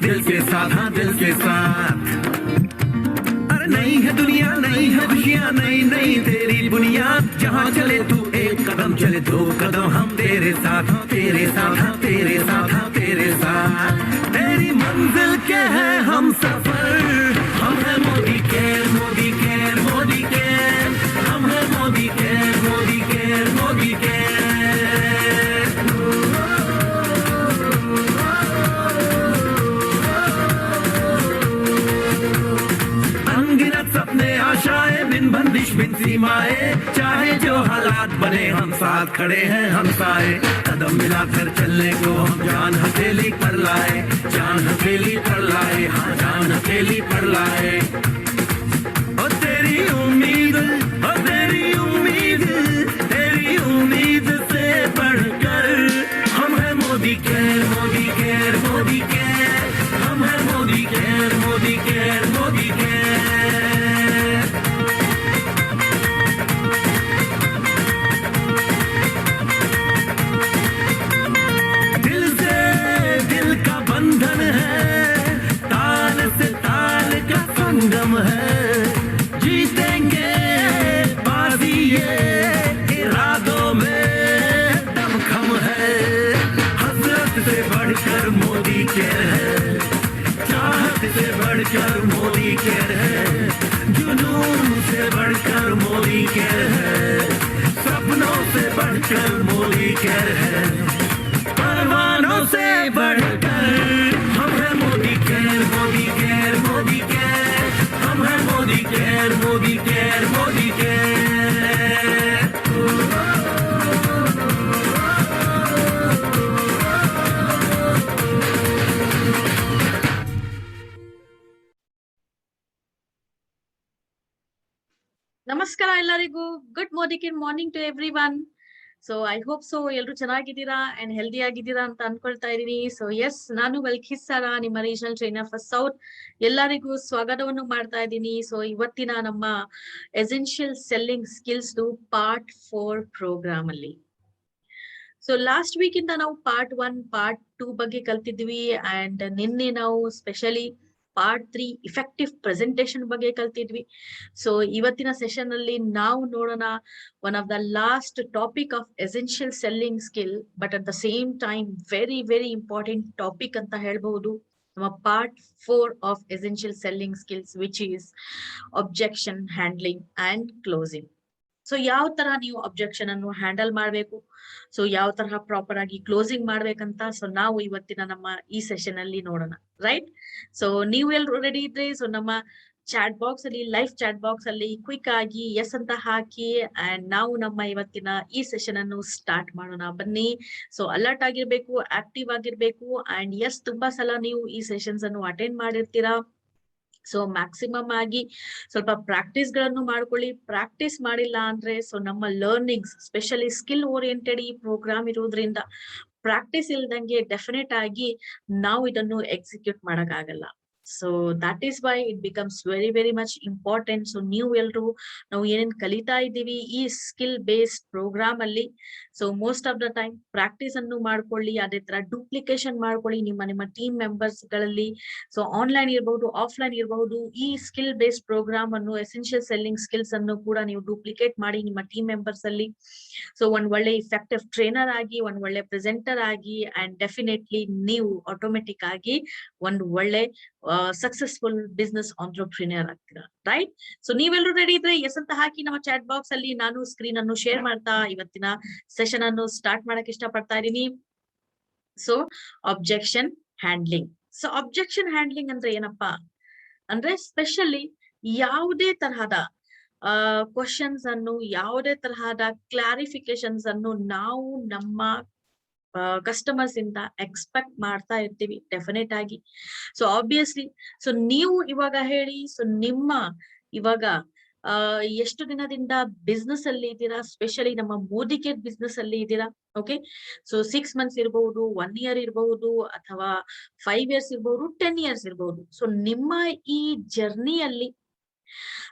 दिल के साथ, हाँ दिल के साथ। अरे नई है दुनिया, नई है खुशियाँ, नई नई तेरी बुनियाद। जहाँ चले तू एक कदम, चले दो कदम, हम तेरे साथ, हाँ तेरे साथ, हाँ तेरे साथ, हाँ तेरे साथ। तेरी मंजिल के है हम सफर, हम है Modi care, Modi care, Modi care. हम है Modi care, Modi care, Modi care. अनगिनत सपने आशाएं, बिन बंदिश बिन सीमाएं। चाहे जो हालात बने, हम साथ खड़े हैं हम साए। कदम मिलाकर चलने को हम जान हथेली पर लाए, जान हथेली पर लाए, हाँ जान हथेली पर लाए। ओ तेरी उम्मीद, ओ तेरी उम्मीद, तेरी उम्मीद से बढ़कर हम है Modi care, Modi care, Modi care. हम है Modi care, Modi care, Modi care. दिल से दिल का बंधन है, ताल से ताल का संगम है। जीतेंगे बाजी ये इरादों में दमखम है। हसरत से बढ़कर मोदी केयर है, चाहत से बढ़कर मोदी केयर है। जुनून से बढ़कर मोदी केयर है, सपनों से बढ़कर मोदी केयर है। परवानों से बढ़कर हम है Modi care, Modi care, Modi care. हम है Modi care, Modi care, Modi care. ನಮಸ್ಕಾರ ಎಲ್ಲರಿಗೂ. Good morning to everyone. So I hope so ಎಲ್ರು ಚೆನ್ನಾಗಿದ್ದೀರಾ ಅಂಡ್ ಹೆಲ್ದಿ ಆಗಿದ್ದೀರಾ ಅಂತ ಅನ್ಕೊಳ್ತಾ ಇದೀನಿ. ಸೊ ಎಸ್, ನಾನು ಬಲ್ಕಿಸ್ ಸಾರಾ, ನಿಮ್ಮ ರೀಜನಲ್ ಟ್ರೈನರ್ ಫಾರ್ ಸೌತ್. ಎಲ್ಲರಿಗೂ ಸ್ವಾಗತವನ್ನು ಮಾಡ್ತಾ ಇದ್ದೀನಿ. ಸೊ ಇವತ್ತಿನ ನಮ್ಮ essential selling skills part 4 program ಅಲ್ಲಿ. ಸೊ ಲಾಸ್ಟ್ ವೀಕ್ ಇಂದ ನಾವು ಪಾರ್ಟ್ 1, ಪಾರ್ಟ್ 2 ಬಗ್ಗೆ ಕಲ್ತಿದ್ವಿ. ಅಂಡ್ ನಿನ್ನೆ ನಾವು ಸ್ಪೆಷಲಿ ಪಾರ್ಟ್ 3 ಇಫೆಕ್ಟಿವ್ ಪ್ರೆಸೆಂಟೇಶನ್ ಬಗ್ಗೆ ಕಲ್ತಿದ್ವಿ. ಸೊ ಇವತ್ತಿನ ಸೆಷನ್ ಅಲ್ಲಿ ನಾವು ನೋಡೋಣ one of the last topic of essential selling skill, but at the same time very very important topic ಅಂತ ಹೇಳ್ಬಹುದು. ನಮ್ಮ part 4 of essential selling skills, which is objection handling and closing. So ಯಾವ ತರ ನೀವು objection ಅನ್ನು handle ಮಾಡ್ಬೇಕು, so ಯಾವ ತರಹ ಪ್ರಾಪರ್ ಆಗಿ ಕ್ಲೋಸಿಂಗ್ ಮಾಡ್ಬೇಕಂತ ಸೊ ನಾವು ಇವತ್ತಿನ ನಮ್ಮ ಈ ಸೆಷನ್ ಅಲ್ಲಿ ನೋಡೋಣ, ರೈಟ್? ಸೊ ನೀವು ಎಲ್ರು ರೆಡಿ ಇದ್ರೆ ಸೊ ನಮ್ಮ ಚಾಟ್ ಬಾಕ್ಸ್ ಅಲ್ಲಿ, ಲೈವ್ ಚಾಟ್ ಬಾಕ್ಸ್ ಅಲ್ಲಿ ಕ್ವಿಕ್ ಆಗಿ ಎಸ್ ಅಂತ ಹಾಕಿ ಅಂಡ್ ನಾವು ನಮ್ಮ ಇವತ್ತಿನ ಈ ಸೆಷನ್ ಅನ್ನು ಸ್ಟಾರ್ಟ್ ಮಾಡೋಣ. ಬನ್ನಿ. ಸೊ ಅಲರ್ಟ್ ಆಗಿರ್ಬೇಕು, ಆಕ್ಟಿವ್ ಆಗಿರ್ಬೇಕು. ಅಂಡ್ ಎಸ್, ತುಂಬಾ ಸಲ ನೀವು ಈ ಸೆಷನ್ಸ್ ಅನ್ನು ಅಟೆಂಡ್ ಮಾಡಿರ್ತೀರಾ. ಸೊ ಮ್ಯಾಕ್ಸಿಮಮ್ ಆಗಿ ಸ್ವಲ್ಪ ಪ್ರಾಕ್ಟೀಸ್ ಗಳನ್ನು ಮಾಡ್ಕೊಳ್ಳಿ. ಪ್ರಾಕ್ಟೀಸ್ ಮಾಡಿಲ್ಲ ಅಂದ್ರೆ ಸೊ ನಮ್ಮ ಲರ್ನಿಂಗ್ಸ್, ಸ್ಪೆಷಲಿ ಸ್ಕಿಲ್ ಓರಿಯೆಂಟೆಡ್ ಈ ಪ್ರೋಗ್ರಾಮ್ ಇರೋದ್ರಿಂದ ಪ್ರಾಕ್ಟೀಸ್ ಇಲ್ದಂಗೆ ಡೆಫಿನೆಟ್ ಆಗಿ ನಾವು ಇದನ್ನು ಎಕ್ಸಿಕ್ಯೂಟ್ ಮಾಡಕ್ಕಾಗಲ್ಲ. So that is why it becomes very very much important. So ನೀವು ಎಲ್ರು ನಾವು ಏನೇನ್ ಕಲಿತಾ ಇದ್ದೀವಿ ಈ ಸ್ಕಿಲ್ ಬೇಸ್ಡ್ ಪ್ರೋಗ್ರಾಮ್ ಅಲ್ಲಿ, so most of the time practice ಅನ್ನು ಮಾಡ್ಕೊಳ್ಳಿ. ಅದೇ ತರ ಡೂಪ್ಲಿಕೇಶನ್ ಮಾಡ್ಕೊಳ್ಳಿ ನಿಮ್ಮ ಟೀಮ್ ಮೆಂಬರ್ಸ್ ಗಳಲ್ಲಿ. ಸೊ ಆನ್ಲೈನ್ ಇರಬಹುದು, ಆಫ್ಲೈನ್ ಇರಬಹುದು, ಈ ಸ್ಕಿಲ್ ಬೇಸ್ಡ್ ಪ್ರೋಗ್ರಾಮ್ ಅನ್ನು, ಎಸೆನ್ಷಿಯಲ್ ಸೆಲ್ಲಿಂಗ್ ಸ್ಕಿಲ್ಸ್ ಅನ್ನು ಕೂಡ ನೀವು ಡೂಪ್ಲಿಕೇಟ್ ಮಾಡಿ ನಿಮ್ಮ ಟೀಮ್ ಮೆಂಬರ್ಸ್ ಅಲ್ಲಿ. ಸೊ ಒಂದ್ ಒಳ್ಳೆ ಇಫೆಕ್ಟಿವ್ ಟ್ರೈನರ್ ಆಗಿ, ಒಂದ್ ಒಳ್ಳೆ ಪ್ರೆಸೆಂಟರ್ ಆಗಿ, ಅಂಡ್ ಡೆಫಿನೆಟ್ಲಿ ನೀವು ಆಟೋಮೆಟಿಕ್ ಆಗಿ ಒಂದು ಒಳ್ಳೆ ಸಕ್ಸಸ್ಫುಲ್ ಬಿಸ್ನೆಸ್ ಆಂಟ್ರಪ್ರಿನಿಯರ್ ಆಗ್ತೀರಾ, ರೈಟ್? ಸೊ ನೀವೆಲ್ಲರೂ ರೆಡಿ ಇದ್ರೆ ಎಸ್ ಅಂತ ಹಾಕಿ ನಮ್ಮ ಚಾಟ್ ಬಾಕ್ಸ್ ಅಲ್ಲಿ. ನಾನು ಸ್ಕ್ರೀನ್ ಅನ್ನು ಶೇರ್ ಮಾಡ್ತಾ ಇವತ್ತಿನ ಸೆಷನ್ ಅನ್ನು ಸ್ಟಾರ್ಟ್ ಮಾಡಕ್ ಇಷ್ಟ ಪಡ್ತಾ ಇದೀನಿ. So objection handling. So objection handling ಅಂದ್ರೆ ಏನಪ್ಪಾ ಅಂದ್ರೆ, ಸ್ಪೆಷಲಿ ಯಾವುದೇ ತರಹದ ಕ್ವಶನ್ಸ್ ಅನ್ನು, ಯಾವುದೇ ತರಹದ ಕ್ಲಾರಿಫಿಕೇಶನ್ಸ್ ಅನ್ನು ನಾವು ನಮ್ಮ ಕಸ್ಟಮರ್ಸ್ ಇಂದ ಎಕ್ಸ್ಪೆಕ್ಟ್ ಮಾಡ್ತಾ ಇರ್ತೀವಿ ಡೆಫಿನೆಟ್ ಆಗಿ. ಸೊ ಆಬ್ವಿಯಸ್ಲಿ ಸೊ ನೀವು ಇವಾಗ ಹೇಳಿ, ಸೊ ನಿಮ್ಮ ಇವಾಗ ಎಷ್ಟು ದಿನದಿಂದ ಬಿಸ್ನೆಸ್ ಅಲ್ಲಿ ಇದ್ದೀರಾ, ಸ್ಪೆಷಲಿ ನಮ್ಮ ಮೋದಿಕೇರ್ ಬಿಸ್ನೆಸ್ ಅಲ್ಲಿ ಇದ್ದೀರಾ. ಓಕೆ, ಸೊ 6 ಮಂತ್ಸ್ ಇರಬಹುದು, 1 ಇಯರ್ ಇರಬಹುದು, ಅಥವಾ 5 ಇಯರ್ಸ್ ಇರಬಹುದು, 10 ಇಯರ್ಸ್ ಇರಬಹುದು. ಸೊ ನಿಮ್ಮ ಈ ಜರ್ನಿಯಲ್ಲಿ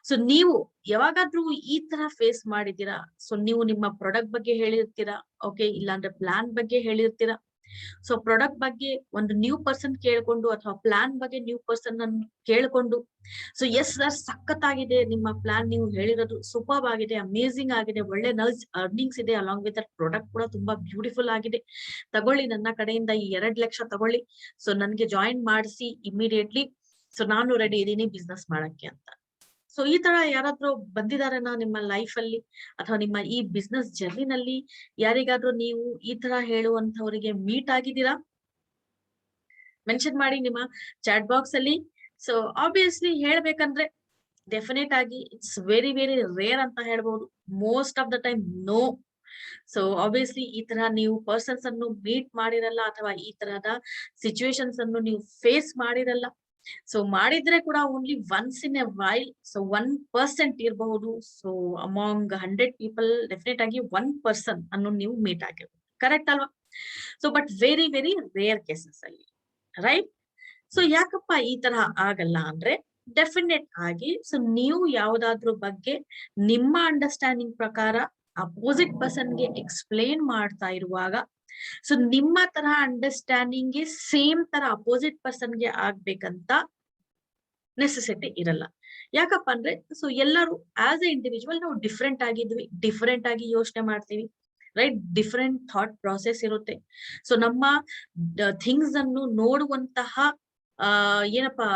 ಸೊ ನೀವು ಯಾವಾಗಾದ್ರೂ ಈ ತರ ಫೇಸ್ ಮಾಡಿದ್ದೀರಾ? ಸೊ ನೀವು ನಿಮ್ಮ ಪ್ರಾಡಕ್ಟ್ ಬಗ್ಗೆ ಹೇಳಿರ್ತೀರಾ, ಓಕೆ, ಇಲ್ಲಾಂದ್ರೆ ಪ್ಲಾನ್ ಬಗ್ಗೆ ಹೇಳಿರ್ತೀರಾ. ಸೊ ಪ್ರಾಡಕ್ಟ್ ಬಗ್ಗೆ ಒಂದು ನ್ಯೂ ಪರ್ಸನ್ ಕೇಳ್ಕೊಂಡು ಅಥವಾ ಪ್ಲಾನ್ ಬಗ್ಗೆ ನ್ಯೂ ಪರ್ಸನ್ ಅನ್ನು ಕೇಳ್ಕೊಂಡು ಸೊ ಎಸ್ ಸರ್ ಸಖತ್ತಾಗಿದೆ ನಿಮ್ಮ ಪ್ಲಾನ್, ನೀವು ಹೇಳಿರೋದು ಸೂಪರ್ ಆಗಿದೆ, ಅಮೇಸಿಂಗ್ ಆಗಿದೆ, ಒಳ್ಳೆ ನರ್ಸ್ ಅರ್ನಿಂಗ್ಸ್ ಇದೆ, ಅಲಾಂಗ್ ವಿತ್ ದಟ್ ಪ್ರಾಡಕ್ಟ್ ಕೂಡ ತುಂಬಾ ಬ್ಯೂಟಿಫುಲ್ ಆಗಿದೆ, ತಗೊಳ್ಳಿ ನನ್ನ ಕಡೆಯಿಂದ ಈ 2 ಲಕ್ಷ ತಗೊಳ್ಳಿ, ಸೊ ನನ್ಗೆ ಜಾಯಿನ್ ಮಾಡಿಸಿ ಇಮಿಡಿಯೇಟ್ಲಿ, ಸೊ ನಾನು ರೆಡಿ ಇದ್ದೀನಿ ಬಿಸ್ನೆಸ್ ಮಾಡಕ್ಕೆ ಅಂತ. ಸೊ ಈ ತರ ಯಾರಾದ್ರೂ ಬಂದಿದಾರೆನಾ ನಿಮ್ಮ ಲೈಫ್ ಅಲ್ಲಿ ಅಥವಾ ನಿಮ್ಮ ಈ ಬಿಸ್ನೆಸ್ ಜರ್ನಿನಲ್ಲಿ ಯಾರಿಗಾದ್ರೂ ನೀವು ಈ ತರ ಹೇಳುವಂತವರಿಗೆ ಮೀಟ್ ಆಗಿದ್ದೀರಾ? ಮೆನ್ಷನ್ ಮಾಡಿ ನಿಮ್ಮ ಚಾಟ್ ಬಾಕ್ಸ್ ಅಲ್ಲಿ. ಸೊ ಆಬ್ವಿಯಸ್ಲಿ ಹೇಳ್ಬೇಕಂದ್ರೆ ಡೆಫಿನೆಟ್ ಆಗಿ ಇಟ್ಸ್ ವೆರಿ ವೆರಿ ರೇರ್ ಅಂತ ಹೇಳ್ಬಹುದು. Most of the time no. So obviously ಈ ತರ ನೀವು ಪರ್ಸನ್ಸ್ ಅನ್ನು ಮೀಟ್ ಮಾಡಿರಲ್ಲ ಅಥವಾ ಈ ತರಹದ ಸಿಚುವೇಶನ್ಸ್ ಅನ್ನು ನೀವು ಫೇಸ್ ಮಾಡಿರಲ್ಲ. ಸೊ ಮಾಡಿದ್ರೆ ಕೂಡ only once in a while, so 1% ಇರಬಹುದು. ಸೊ ಅಮಾಂಗ್ 100 ಪೀಪಲ್ ಡೆಫಿನೆಟ್ ಆಗಿ 1% ಅನ್ನು ನೀವು ಮೀಟ್ ಆಗಿರ್ಬೋದು, ಕರೆಕ್ಟ್ ಅಲ್ವಾ? So but very very rare cases ಅಲ್ಲಿ, ರೈಟ್? ಸೊ ಯಾಕಪ್ಪ ಈ ತರ ಆಗಲ್ಲ ಅಂದ್ರೆ ಡೆಫಿನೆಟ್ ಆಗಿ ಸೊ ನೀವು ಯಾವ್ದಾದ್ರ ಬಗ್ಗೆ ನಿಮ್ಮ ಅಂಡರ್ಸ್ಟ್ಯಾಂಡಿಂಗ್ ಪ್ರಕಾರ ಅಪೋಸಿಟ್ ಪರ್ಸನ್ಗೆ ಎಕ್ಸ್ಪ್ಲೇನ್ ಮಾಡ್ತಾ ಇರುವಾಗ ಸೊ ನಿಮ್ಮ ತರ ಅಂಡರ್ಸ್ಟ್ಯಾಂಡಿಂಗ್ ಗೆ ಸೇಮ್ ತರ ಅಪೋಸಿಟ್ ಪರ್ಸನ್ಗೆ ಆಗ್ಬೇಕಂತ ನೆಸೆಸಿಟಿ ಇರಲ್ಲ. ಯಾಕಪ್ಪ ಅಂದ್ರೆ ಸೊ ಎಲ್ಲರೂ ಆಸ್ ಎ ಇಂಡಿವಿಜುವಲ್ ನಾವು ಡಿಫ್ರೆಂಟ್ ಆಗಿದ್ವಿ, ಡಿಫ್ರೆಂಟ್ ಆಗಿ ಯೋಚನೆ ಮಾಡ್ತೀವಿ, ರೈಟ್? ಡಿಫ್ರೆಂಟ್ ಥಾಟ್ ಪ್ರಾಸೆಸ್ ಇರುತ್ತೆ. ಸೊ ನಮ್ಮ ಥಿಂಗ್ಸ್ ಅನ್ನು ನೋಡುವಂತಹ ಏನಪ್ಪಾ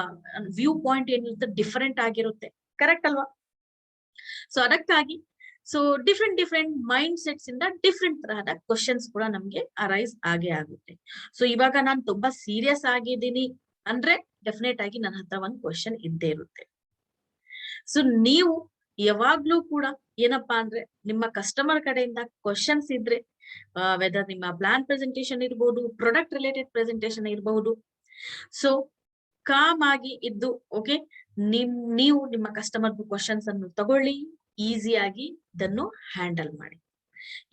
ವ್ಯೂ ಪಾಯಿಂಟ್ ಏನಿರುತ್ತೆ ಡಿಫ್ರೆಂಟ್ ಆಗಿರುತ್ತೆ, ಕರೆಕ್ಟ್ ಅಲ್ವಾ? ಸೊ ಅದಕ್ಕಾಗಿ ಸೊ ಡಿಫ್ರೆಂಟ್ ಮೈಂಡ್ ಸೆಟ್ಸ್ ಇಂದ ಡಿಫ್ರೆಂಟ್ ತರಹದ ಕ್ವಶನ್ಸ್ ಕೂಡ ನಮ್ಗೆ ಅರೈಸ್ ಆಗೇ ಆಗುತ್ತೆ. ಸೊ ಇವಾಗ ನಾನು ತುಂಬಾ ಸೀರಿಯಸ್ ಆಗಿದ್ದೀನಿ ಅಂದ್ರೆ ಡೆಫಿನೆಟ್ ಆಗಿ ನನ್ನ ಹತ್ರ ಒಂದು ಕ್ವಶನ್ ಇದ್ದೇ ಇರುತ್ತೆ. ಸೊ ನೀವು ಯಾವಾಗ್ಲೂ ಕೂಡ ಏನಪ್ಪಾ ಅಂದ್ರೆ ನಿಮ್ಮ ಕಸ್ಟಮರ್ ಕಡೆಯಿಂದ ಕ್ವಶನ್ಸ್ ಇದ್ರೆ ವೆದರ್ ನಿಮ್ಮ ಪ್ಲಾನ್ ಪ್ರೆಸೆಂಟೇಶನ್ ಇರ್ಬೋದು, ಪ್ರಾಡಕ್ಟ್ ರಿಲೇಟೆಡ್ ಪ್ರೆಸೆಂಟೇಶನ್ ಇರಬಹುದು, ಸೊ ಕಾಮ್ ಆಗಿ ಇದ್ದು ಓಕೆ ನೀವು ನಿಮ್ಮ ಕಸ್ಟಮರ್ ಕ್ವಶನ್ಸ್ ಅನ್ನು ತಗೊಳ್ಳಿ, ಈಸಿಯಾಗಿ ಇದನ್ನು ಹ್ಯಾಂಡಲ್ ಮಾಡಿ.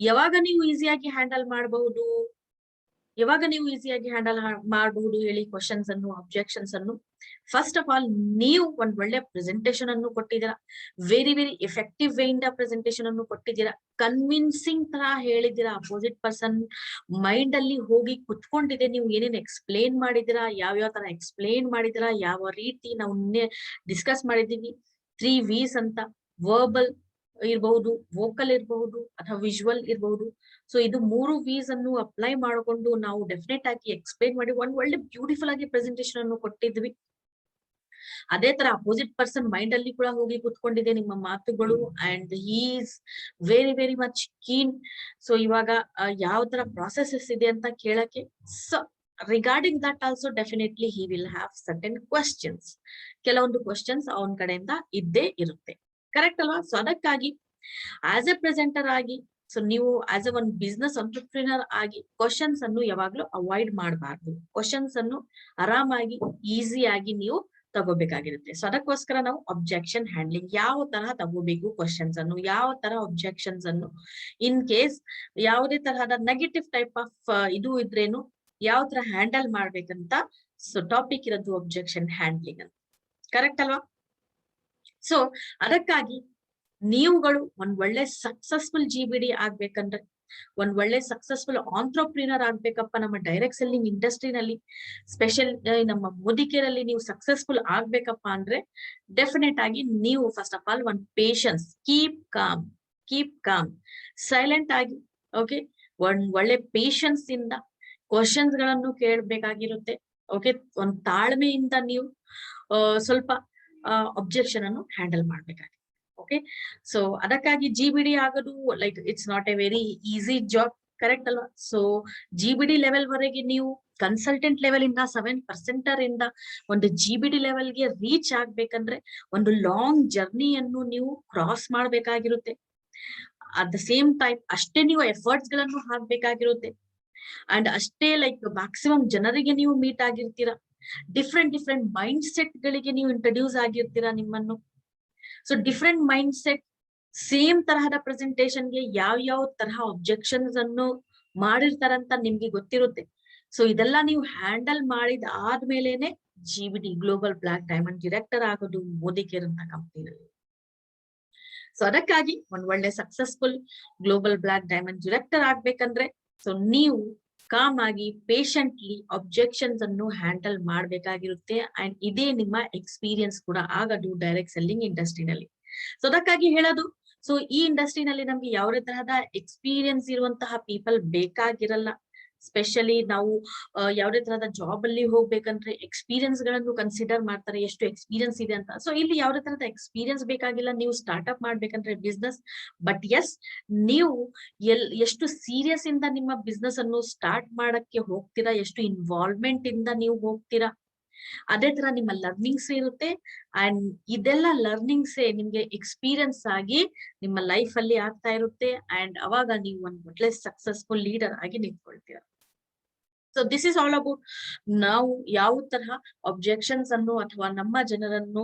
ಯಾವಾಗ ನೀವು ಈಸಿಯಾಗಿ ಹ್ಯಾಂಡಲ್ ಮಾಡಬಹುದು, ಯಾವಾಗ ನೀವು ಈಸಿಯಾಗಿ ಹ್ಯಾಂಡಲ್ ಮಾಡಬಹುದು ಹೇಳಿ ಕ್ವಶನ್ಸ್ ಅನ್ನು, ಅಬ್ಜೆಕ್ಷನ್ಸ್ ಅನ್ನು? ಫಸ್ಟ್ ಆಫ್ ಆಲ್ ನೀವು ಒಂದ್ ಒಳ್ಳೆ ಪ್ರೆಸೆಂಟೇಶನ್ ಅನ್ನು ಕೊಟ್ಟಿದ್ದೀರಾ, ವೆರಿ ವೆರಿ ಎಫೆಕ್ಟಿವ್ ವೇ ಇಂದ ಪ್ರೆಸೆಂಟೇಶನ್ ಅನ್ನು ಕೊಟ್ಟಿದ್ದೀರಾ, ಕನ್ವಿನ್ಸಿಂಗ್ ತರ ಹೇಳಿದ್ದೀರಾ, ಅಪೋಸಿಟ್ ಪರ್ಸನ್ ಮೈಂಡ್ ಅಲ್ಲಿ ಹೋಗಿ ಕುತ್ಕೊಂಡಿದೆ, ನೀವು ಏನೇನ್ ಎಕ್ಸ್ಪ್ಲೇನ್ ಮಾಡಿದ್ದೀರಾ, ಯಾವ್ಯಾವ ತರ ಎಕ್ಸ್ಪ್ಲೇನ್ ಮಾಡಿದ್ದೀರಾ, ಯಾವ ರೀತಿ ನಾವು ಡಿಸ್ಕಸ್ ಮಾಡಿದೀವಿ 3 V's ಅಂತ, ವರ್ಬಲ್ ಇರಬಹುದು, ವೋಕಲ್ ಇರಬಹುದು ಅಥವಾ ವಿಜುವಲ್ ಇರಬಹುದು. ಸೊ ಇದು 3 V's ಅನ್ನು ಅಪ್ಲೈ ಮಾಡಿಕೊಂಡು ನಾವು ಡೆಫಿನೆಟ್ ಆಗಿ ಎಕ್ಸ್ಪ್ಲೇನ್ ಮಾಡಿ ಒಂದ್ ಒಳ್ಳೆ ಬ್ಯೂಟಿಫುಲ್ ಆಗಿ ಪ್ರೆಸೆಂಟೇಶನ್ ಅನ್ನು ಕೊಟ್ಟಿದ್ವಿ. ಅದೇ ತರ ಅಪೋಸಿಟ್ ಪರ್ಸನ್ ಮೈಂಡ್ ಅಲ್ಲಿ ಕೂಡ ಹೋಗಿ ಕುತ್ಕೊಂಡಿದೆ ನಿಮ್ಮ ಮಾತುಗಳು, and he is very very much keen. So ಇವಾಗ ಯಾವ ತರ ಪ್ರಾಸೆಸಸ್ ಇದೆ ಅಂತ ಕೇಳಕ್ಕೆ. So regarding that also definitely he will have certain questions. ಕೆಲವೊಂದು ಕ್ವಶನ್ಸ್ ಅವನ ಕಡೆಯಿಂದ ಇದ್ದೇ ಇರುತ್ತೆ, ಕರೆಕ್ಟ್ ಅಲ್ವಾ? ಸೊ ಅದಕ್ಕಾಗಿ ಆಸ್ ಎ ಪ್ರೆಸೆಂಟರ್ ಆಗಿ ಸೊ ನೀವು ಆಸ್ ಎ ಒಂದು ಬಿಸ್ನೆಸ್ ಎಂಟರ್ಪ್ರಿನರ್ ಆಗಿ ಕ್ವಶನ್ಸ್ ಅನ್ನು ಯಾವಾಗ್ಲೂ ಅವಾಯ್ಡ್ ಮಾಡಬಾರ್ದು. ಕ್ವಶನ್ಸ್ ಅನ್ನು ಆರಾಮಾಗಿ ಈಸಿಯಾಗಿ ನೀವು ತಗೋಬೇಕಾಗಿರುತ್ತೆ. ಸೊ ಅದಕ್ಕೋಸ್ಕರ ನಾವು ಅಬ್ಜೆಕ್ಷನ್ ಹ್ಯಾಂಡ್ಲಿಂಗ್ ಯಾವ ತರ ತಗೋಬೇಕು, ಕ್ವಶನ್ಸ್ ಅನ್ನು ಯಾವ ತರ ಅಬ್ಜೆಕ್ಷನ್ಸ್ ಅನ್ನು, ಇನ್ ಕೇಸ್ ಯಾವುದೇ ತರಹದ ನೆಗೆಟಿವ್ ಟೈಪ್ ಆಫ್ ಇದು ಇದ್ರೇನು ಯಾವ ತರ ಹ್ಯಾಂಡಲ್ ಮಾಡ್ಬೇಕಂತ ಸೊ ಟಾಪಿಕ್ ಇರೋದು ಅಬ್ಜೆಕ್ಷನ್ ಹ್ಯಾಂಡ್ಲಿಂಗ್ ಅಂತ, ಕರೆಕ್ಟ್ ಅಲ್ವಾ? ಸೊ ಅದಕ್ಕಾಗಿ ನೀವುಗಳು ಒಂದ್ ಒಳ್ಳೆ ಸಕ್ಸಸ್ಫುಲ್ GBD ಆಗ್ಬೇಕಂದ್ರೆ, ಒಂದ್ ಒಳ್ಳೆ ಸಕ್ಸಸ್ಫುಲ್ ಆಂಟ್ರಪ್ರಿನರ್ ಆಗ್ಬೇಕಪ್ಪ ನಮ್ಮ ಡೈರೆಕ್ಟ್ ಸೆಲ್ಲಿಂಗ್ ಇಂಡಸ್ಟ್ರಿನಲ್ಲಿ, ಸ್ಪೆಷಲ್ ನಮ್ಮ ಮೋದಿಕೇರಲ್ಲಿ ನೀವು ಸಕ್ಸಸ್ಫುಲ್ ಆಗ್ಬೇಕಪ್ಪ ಅಂದ್ರೆ ಡೆಫಿನೆಟ್ ಆಗಿ ನೀವು ಫಸ್ಟ್ ಆಫ್ ಆಲ್ ಒಂದ್ ಪೇಶನ್ಸ್, ಕೀಪ್ ಕಾಮ್, ಸೈಲೆಂಟ್ ಆಗಿ ಓಕೆ ಒಂದ್ ಒಳ್ಳೆ ಪೇಶನ್ಸ್ ಇಂದ ಕ್ವಶನ್ಸ್ ಗಳನ್ನು ಕೇಳಬೇಕಾಗಿರುತ್ತೆ. ಓಕೆ ಒಂದ್ ತಾಳ್ಮೆಯಿಂದ ನೀವು ಸ್ವಲ್ಪ ಅಬ್ಜೆಕ್ಷನ್ ಅನ್ನು ಹ್ಯಾಂಡಲ್ ಮಾಡ್ಬೇಕಾಗುತ್ತೆ. ಓಕೆ ಸೊ ಅದಕ್ಕಾಗಿ GBD ಆಗೋದು like it's not A very easy job, correct ಅಲ್ವಾ? ಸೊ GBD ಲೆವೆಲ್ ವರೆಗೆ ನೀವು ಕನ್ಸಲ್ಟೆಂಟ್ ಲೆವೆಲ್ ಇಂದ 7% ಇಂದ ಒಂದು GBD ಲೆವೆಲ್ಗೆ ರೀಚ್ ಆಗ್ಬೇಕಂದ್ರೆ ಒಂದು ಲಾಂಗ್ ಜರ್ನಿಯನ್ನು ನೀವು ಕ್ರಾಸ್ ಮಾಡ್ಬೇಕಾಗಿರುತ್ತೆ. ಅಟ್ ದ ಸೇಮ್ ಟೈಮ್ ಅಷ್ಟೇ ನೀವು ಎಫರ್ಟ್ಸ್ ಗಳನ್ನು ಹಾಕ್ಬೇಕಾಗಿರುತ್ತೆ, ಅಂಡ್ ಅಷ್ಟೇ ಲೈಕ್ ಮ್ಯಾಕ್ಸಿಮಮ್ ಜನರಿಗೆ ನೀವು ಮೀಟ್ ಆಗಿರ್ತೀರಾ, ಡಿಫ್ರೆಂಟ್ ಮೈಂಡ್ ಸೆಟ್ ಗಳಿಗೆ ನೀವು ಇಂಟ್ರೊಡ್ಯೂಸ್ ಆಗಿರ್ತೀರಾ ನಿಮ್ಮನ್ನು. So different mindset same ತರಹದ ಪ್ರೆಸೆಂಟೇಶನ್ಗೆ ಯಾವ ತರಹ ಅಬ್ಜೆಕ್ಷನ್ಸ್ ಅನ್ನು ಮಾಡಿರ್ತಾರಂತ ನಿಮ್ಗೆ ಗೊತ್ತಿರುತ್ತೆ. ಸೊ ಇದೆಲ್ಲ ನೀವು ಹ್ಯಾಂಡಲ್ ಮಾಡಿದ ಆದ್ಮೇಲೆನೆ GBD global black diamond director ಆಗೋದು ಮೋದಿಕೇರ್ ಅಂತ ಕಂಪ್ನಿನಲ್ಲಿ. ಸೊ ಅದಕ್ಕಾಗಿ ಒಂದ್ ಒಳ್ಳೆ successful global black diamond director ಆಗ್ಬೇಕಂದ್ರೆ ಸೊ ನೀವು ಕಾಮ್ ಆಗಿ ಪೇಷಂಟ್ಲಿ ಅಬ್ಜೆಕ್ಷನ್ಸ್ ಅನ್ನು ಹ್ಯಾಂಡಲ್ ಮಾಡ್ಬೇಕಾಗಿರುತ್ತೆ. ಅಂಡ್ ಇದೇ ನಿಮ್ಮ ಎಕ್ಸ್ಪೀರಿಯನ್ಸ್ ಕೂಡ ಆಗದು ಡೈರೆಕ್ಟ್ ಸೆಲ್ಲಿಂಗ್ ಇಂಡಸ್ಟ್ರಿನಲ್ಲಿ. ಸೊ ಅದಕ್ಕಾಗಿ ಹೇಳೋದು, ಸೊ ಈ ಇಂಡಸ್ಟ್ರಿನಲ್ಲಿ ನಮ್ಗೆ ಯಾವುದೇ ತರಹದ ಎಕ್ಸ್ಪೀರಿಯನ್ಸ್ ಇರುವಂತಹ ಪೀಪಲ್ ಬೇಕಾಗಿರಲ್ಲ. ಸ್ಪೆಷಲಿ ನಾವು ಯಾವುದೇ ತರಹದ ಜಾಬ್ ಅಲ್ಲಿ ಹೋಗ್ಬೇಕಂದ್ರೆ ಎಕ್ಸ್ಪೀರಿಯನ್ಸ್ ಗಳನ್ನು ಕನ್ಸಿಡರ್ ಮಾಡ್ತಾರೆ, ಎಷ್ಟು ಎಕ್ಸ್ಪೀರಿಯನ್ಸ್ ಇದೆ ಅಂತ. ಸೊ ಇಲ್ಲಿ ಯಾವುದೇ ತರಹದ ಎಕ್ಸ್ಪೀರಿಯನ್ಸ್ ಬೇಕಾಗಿಲ್ಲ ನೀವು ಸ್ಟಾರ್ಟ್ಅಪ್ ಮಾಡ್ಬೇಕಂದ್ರೆ ಬಿಸ್ನೆಸ್. ಬಟ್ ಎಸ್, ನೀವು ಎಷ್ಟು ಸೀರಿಯಸ್ ಇಂದ ನಿಮ್ಮ ಬಿಸ್ನೆಸ್ ಅನ್ನು ಸ್ಟಾರ್ಟ್ ಮಾಡಕ್ಕೆ ಹೋಗ್ತೀರಾ, ಎಷ್ಟು ಇನ್ವಾಲ್ವ್ಮೆಂಟ್ ಇಂದ ನೀವು ಹೋಗ್ತೀರಾ, ಅದೇ ತರ ನಿಮ್ಮ ಲರ್ನಿಂಗ್ಸ್ ಇರುತ್ತೆ. ಅಂಡ್ ಇದೆಲ್ಲ ಲರ್ನಿಂಗ್ಸ್ ನಿಮ್ಗೆ ಎಕ್ಸ್ಪೀರಿಯನ್ಸ್ ಆಗಿ ನಿಮ್ಮ ಲೈಫ್ ಅಲ್ಲಿ ಆಗ್ತಾ ಇರುತ್ತೆ. ಅಂಡ್ ಅವಾಗ ನೀವು ಒಂದು ಒಳ್ಳೆ ಸಕ್ಸಸ್ಫುಲ್ ಲೀಡರ್ ಆಗಿ ನಿಂತ್ಕೊಳ್ತೀರಾ. So this is all about ನಾವು ಯಾವ ತರಹ ಅಬ್ಜೆಕ್ಷನ್ಸ್ ಅನ್ನು ಅಥವಾ ನಮ್ಮ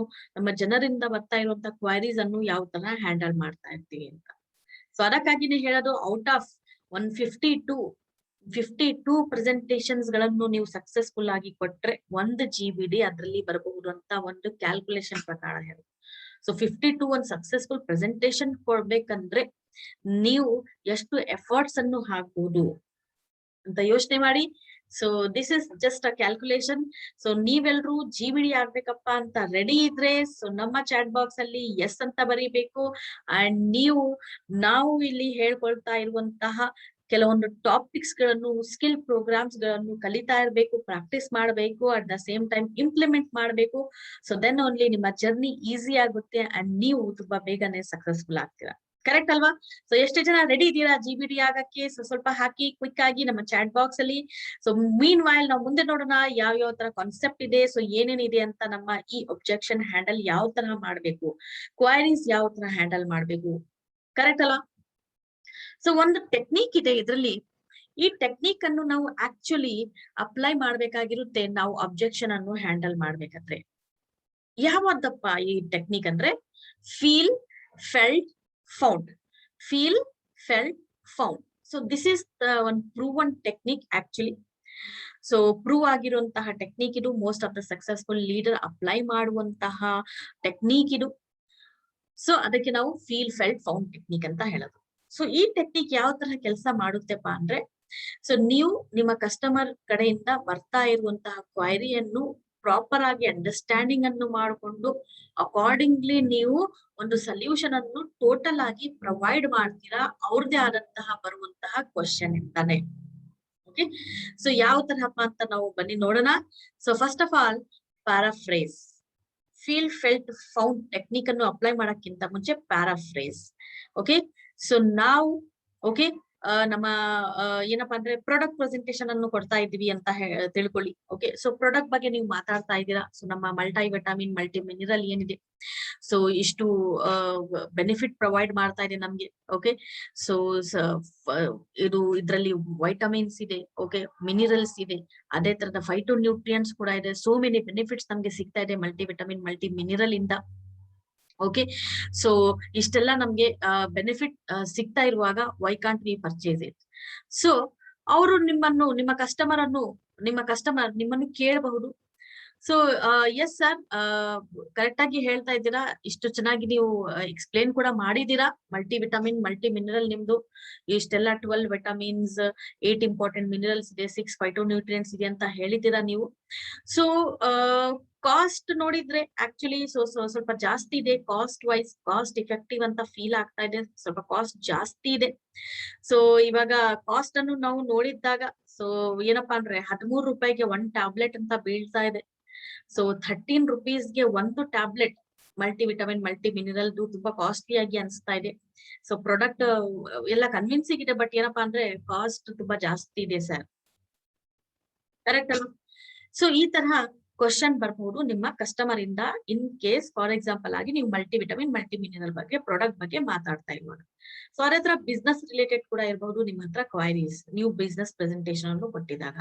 ಜನರಿಂದ ಬರ್ತಾ ಇರುವಂತಹ ಕ್ವೈರೀಸ್ ಅನ್ನು ಯಾವ ತರ ಹ್ಯಾಂಡಲ್ ಮಾಡ್ತಾ ಇರ್ತೀವಿ ಅಂತ. ಸೊ ಅದಕ್ಕಾಗಿನೇ ಹೇಳೋದು, ಔಟ್ ಆಫ್ 152 ಪ್ರೆಸೆಂಟೇಷನ್ಸ್ ಗಳನ್ನು ನೀವು ಸಕ್ಸಸ್ಫುಲ್ ಆಗಿ ಕೊಟ್ರೆ 1 GBD ಅದರಲ್ಲಿ ಬರಬಹುದು ಅಂತ ಒಂದು ಕ್ಯಾಲ್ಕುಲೇಷನ್ ಪ್ರಕಾರ ಹೇಳುದು. ಸೊ 52 ಒಂದು ಸಕ್ಸಸ್ಫುಲ್ ಪ್ರೆಸೆಂಟೇಷನ್ ಕೊಡ್ಬೇಕಂದ್ರೆ ನೀವು ಎಷ್ಟು ಎಫರ್ಟ್ಸ್ ಅನ್ನು ಹಾಕಬಹುದು ಅಂತ ಯೋಚನೆ ಮಾಡಿ. So this is just a calculation. So ನೀವೆಲ್ರೂ GBD ಆಗ್ಬೇಕಪ್ಪ ಅಂತ ರೆಡಿ ಇದ್ರೆ ಸೊ ನಮ್ಮ ಚಾಟ್ ಬಾಕ್ಸ್ ಅಲ್ಲಿ ಎಸ್ ಅಂತ ಬರೀಬೇಕು. ಅಂಡ್ ನಾವು ಇಲ್ಲಿ ಹೇಳ್ಕೊಳ್ತಾ ಇರುವಂತಹ ಕೆಲವೊಂದು ಟಾಪಿಕ್ಸ್ ಗಳನ್ನು, ಸ್ಕಿಲ್ ಪ್ರೋಗ್ರಾಮ್ಸ್ ಗಳನ್ನು ಕಲಿತಾ ಇರ್ಬೇಕು, ಪ್ರಾಕ್ಟೀಸ್ ಮಾಡಬೇಕು, at the same time implement ಮಾಡಬೇಕು. ಸೊ ದೆನ್ ಓನ್ಲಿ ನಿಮ್ಮ ಜರ್ನಿ ಈಸಿ ಆಗುತ್ತೆ ಅಂಡ್ ನೀವು ತುಂಬಾ ಬೇಗನೆ ಸಕ್ಸಸ್ಫುಲ್ ಆಗ್ತೀರಾ. ಕರೆಕ್ಟ್ ಅಲ್ವಾ? ಸೊ ಎಷ್ಟು ಜನ ರೆಡಿ ಇದ್ದೀರಾ GBD ಆಗಕ್ಕೆ? ಸೊ ಸ್ವಲ್ಪ ಹಾಕಿ ಕ್ವಿಕ್ ಆಗಿ ನಮ್ಮ ಚಾಟ್ ಬಾಕ್ಸ್ ಅಲ್ಲಿ. ಸೊ ಮೀನ್ ವೈಲ್ ನಾವು ಮುಂದೆ ನೋಡೋಣ ಯಾವ ತರ ಕಾನ್ಸೆಪ್ಟ್ ಇದೆ, ಸೊ ಏನೇನಿದೆ ಅಂತ. ನಮ್ಮ ಈ ಒಬ್ಜೆಕ್ಷನ್ ಹ್ಯಾಂಡಲ್ ಯಾವ ತರ ಮಾಡ್ಬೇಕು, ಕ್ವೈರೀಸ್ ಯಾವ ತರ ಹ್ಯಾಂಡಲ್ ಮಾಡ್ಬೇಕು, ಕರೆಕ್ಟ್ ಅಲ್ವಾ? ಸೊ ಒಂದು ಟೆಕ್ನಿಕ್ ಇದೆ ಇದರಲ್ಲಿ. ಈ ಟೆಕ್ನಿಕ್ ಅನ್ನು ನಾವು ಆಕ್ಚುಲಿ ಅಪ್ಲೈ ಮಾಡ್ಬೇಕಾಗಿರುತ್ತೆ ನಾವು ಅಬ್ಜೆಕ್ಷನ್ ಅನ್ನು ಹ್ಯಾಂಡಲ್ ಮಾಡ್ಬೇಕಾದ್ರೆ. ಯಾವದಪ್ಪ ಈ ಟೆಕ್ನಿಕ್ ಅಂದ್ರೆ feel, felt, found. Feel, felt, found. So this is the one proven technique actually. So prove ಆಗಿರುವಂತಹ ಟೆಕ್ನಿಕ್ ಇದು. Most of the successful leader apply ಮಾಡುವಂತಹ ಟೆಕ್ನಿಕ್ ಇದು. ಸೊ ಅದಕ್ಕೆ ನಾವು ಫೀಲ್, ಫೆಲ್ಟ್, ಫೌಂಡ್ ಟೆಕ್ನಿಕ್ ಅಂತ ಹೇಳೋದು. ಸೊ ಈ ಟೆಕ್ನಿಕ್ ಯಾವ ತರ ಕೆಲಸ ಮಾಡುತ್ತೆಪ್ಪ ಅಂದ್ರೆ, ಸೊ ನೀವು ನಿಮ್ಮ ಕಸ್ಟಮರ್ ಕಡೆಯಿಂದ ಬರ್ತಾ ಇರುವಂತಹ ಕ್ವೈರಿಯನ್ನು ಪ್ರಾಪರ್ ಆಗಿ ಅಂಡರ್ಸ್ಟ್ಯಾಂಡಿಂಗ್ ಅನ್ನು ಮಾಡಿಕೊಂಡು ಅಕಾರ್ಡಿಂಗ್ಲಿ ನೀವು ಒಂದು ಸೊಲ್ಯೂಷನ್ ಅನ್ನು ಟೋಟಲ್ ಆಗಿ ಪ್ರೊವೈಡ್ ಮಾಡ್ತೀರಾ ಅವ್ರದೇ ಆದಂತಹ ಬರುವಂತಹ ಕ್ವಶನ್ ಇಂದಾನೆ. ಓಕೆ, ಸೊ ಯಾವ ತರಹಪ್ಪ ಅಂತ ನಾವು ಬನ್ನಿ ನೋಡೋಣ. So first of all paraphrase. Feel, felt, found technique ಅನ್ನು ಅಪ್ಲೈ ಮಾಡಕ್ಕಿಂತ ಮುಂಚೆ ಪ್ಯಾರಾಫ್ರೇಸ್. ಓಕೆ, ಸೊ ನಾವು ಓಕೆ ನಮ್ಮ ಏನಪ್ಪಾ ಅಂದ್ರೆ ಪ್ರಾಡಕ್ಟ್ ಪ್ರೆಸೆಂಟೇಶನ್ ಅನ್ನು ಕೊಡ್ತಾ ಇದೀವಿ ಅಂತ ತಿಳ್ಕೊಳ್ಳಿ. ಓಕೆ, ಸೊ ಪ್ರಾಡಕ್ಟ್ ಬಗ್ಗೆ ನೀವು ಮಾತಾಡ್ತಾ ಇದ್ದೀರಾ. ಸೊ ನಮ್ಮ ಮಲ್ಟಿ ವಿಟಮಿನ್, ಮಲ್ಟಿ ಮಿನರಲ್ ಏನಿದೆ, ಸೊ ಇಷ್ಟು ಬೆನಿಫಿಟ್ ಪ್ರೊವೈಡ್ ಮಾಡ್ತಾ ಇದೆ ನಮ್ಗೆ. ಓಕೆ, ಸೊ ಇದ್ರಲ್ಲಿ ವೈಟಮಿನ್ಸ್ ಇದೆ, ಓಕೆ, ಮಿನರಲ್ಸ್ ಇದೆ, ಅದೇ ತರದ ಫೈಟೋ ನ್ಯೂಟ್ರಿಯನ್ಸ್ ಕೂಡ ಇದೆ. ಸೋ ಮೆನಿ ಬೆನಿಫಿಟ್ಸ್ ನಮ್ಗೆ ಸಿಗ್ತಾ ಇದೆ ಮಲ್ಟಿ ವಿಟಮಿನ್, ಮಲ್ಟಿ ಮಿನರಲ್ ಇಂದ. ಓಕೆ, ಸೊ ಇಷ್ಟೆಲ್ಲ ನಮ್ಗೆ ಬೆನಿಫಿಟ್ ಸಿಗ್ತಾ ಇರುವಾಗ why can't we purchase it? So ಅವರು ನಿಮ್ಮ ಕಸ್ಟಮರ್ ನಿಮ್ಮನ್ನು ಕೇಳಬಹುದು. ಸೊ ಎಸ್ ಸರ್, ಕರೆಕ್ಟ್ ಆಗಿ ಹೇಳ್ತಾ ಇದ್ದೀರಾ, ಇಷ್ಟು ಚೆನ್ನಾಗಿ ನೀವು ಎಕ್ಸ್ಪ್ಲೇನ್ ಕೂಡ ಮಾಡಿದೀರಾ. ಮಲ್ಟಿ ವಿಟಮಿನ್, ಮಲ್ಟಿ ಮಿನರಲ್ ನಿಮ್ದು ಇಷ್ಟೆಲ್ಲ 12 ವಿಟಮಿನ್ಸ್, 8 ಇಂಪಾರ್ಟೆಂಟ್ ಮಿನರಲ್ಸ್ ಇದೆ, 6 ಫೈಟೋ ನ್ಯೂಟ್ರಿಯನ್ಸ್ ಇದೆ ಅಂತ ಹೇಳಿದ್ದೀರಾ ನೀವು. ಸೊ ಕಾಸ್ಟ್ ನೋಡಿದ್ರೆ ಆಕ್ಚುಲಿ ಸ್ವಲ್ಪ ಜಾಸ್ತಿ ಇದೆ. ಕಾಸ್ಟ್ ಎಫೆಕ್ಟಿವ್ ಅಂತ ಫೀಲ್ ಆಗ್ತಾ ಇದೆ. ಸ್ವಲ್ಪ ಕಾಸ್ಟ್ ಜಾಸ್ತಿ ಇದೆ. ಸೊ ಇವಾಗ ಕಾಸ್ಟ್ ಅನ್ನು ನಾವು ನೋಡಿದಾಗ ಸೊ ಏನಪ್ಪಾ ಅಂದ್ರೆ 13 ರೂಪಾಯಿಗೆ 1 ಟ್ಯಾಬ್ಲೆಟ್ ಅಂತ ಬೀಳ್ತಾ ಇದೆ. So 13 rupeesಗೆ 1 tablet multi vitamin, multi mineral ತುಂಬಾ ಕಾಸ್ಟ್ಲಿ ಆಗಿ ಅನ್ಸ್ತಾ ಇದೆ. ಸೊ ಪ್ರಾಡಕ್ಟ್ ಎಲ್ಲ ಕನ್ವಿನ್ಸಿಂಗ್ ಇದೆ, ಬಟ್ ಏನಪ್ಪಾ ಅಂದ್ರೆ ಕಾಸ್ಟ್ ತುಂಬಾ ಜಾಸ್ತಿ ಇದೆ ಸರ್. ಕರೆಕ್ಟ್ ಅಲ್ವಾ? ಸೊ ಈ ತರಹ ಕ್ವಶನ್ ಬರಬಹುದು ನಿಮ್ಮ ಕಸ್ಟಮರ್ ಇಂದ. ಇನ್ ಕೇಸ್ ಫಾರ್ ಎಕ್ಸಾಂಪಲ್ ಆಗಿ ನೀವು ಮಲ್ಟಿ ವಿಟಮಿನ್, ಮಲ್ಟಿ ಮಿನರಲ್ ಬಗ್ಗೆ, ಪ್ರಾಡಕ್ಟ್ ಬಗ್ಗೆ ಮಾತಾಡ್ತಾ ಇರುವಾಗ. ಸೊ ಅದೇ ತರ ಬಿಸ್ನೆಸ್ ರಿಲೇಟೆಡ್ ಕೂಡ ಇರಬಹುದು ನಿಮ್ಮ ಹತ್ರ ಕ್ವೈರೀಸ್, ನೀವು ಬಿಸ್ನೆಸ್ ಪ್ರೆಸೆಂಟೇಶನ್ ಅನ್ನು ಕೊಟ್ಟಿದಾಗ.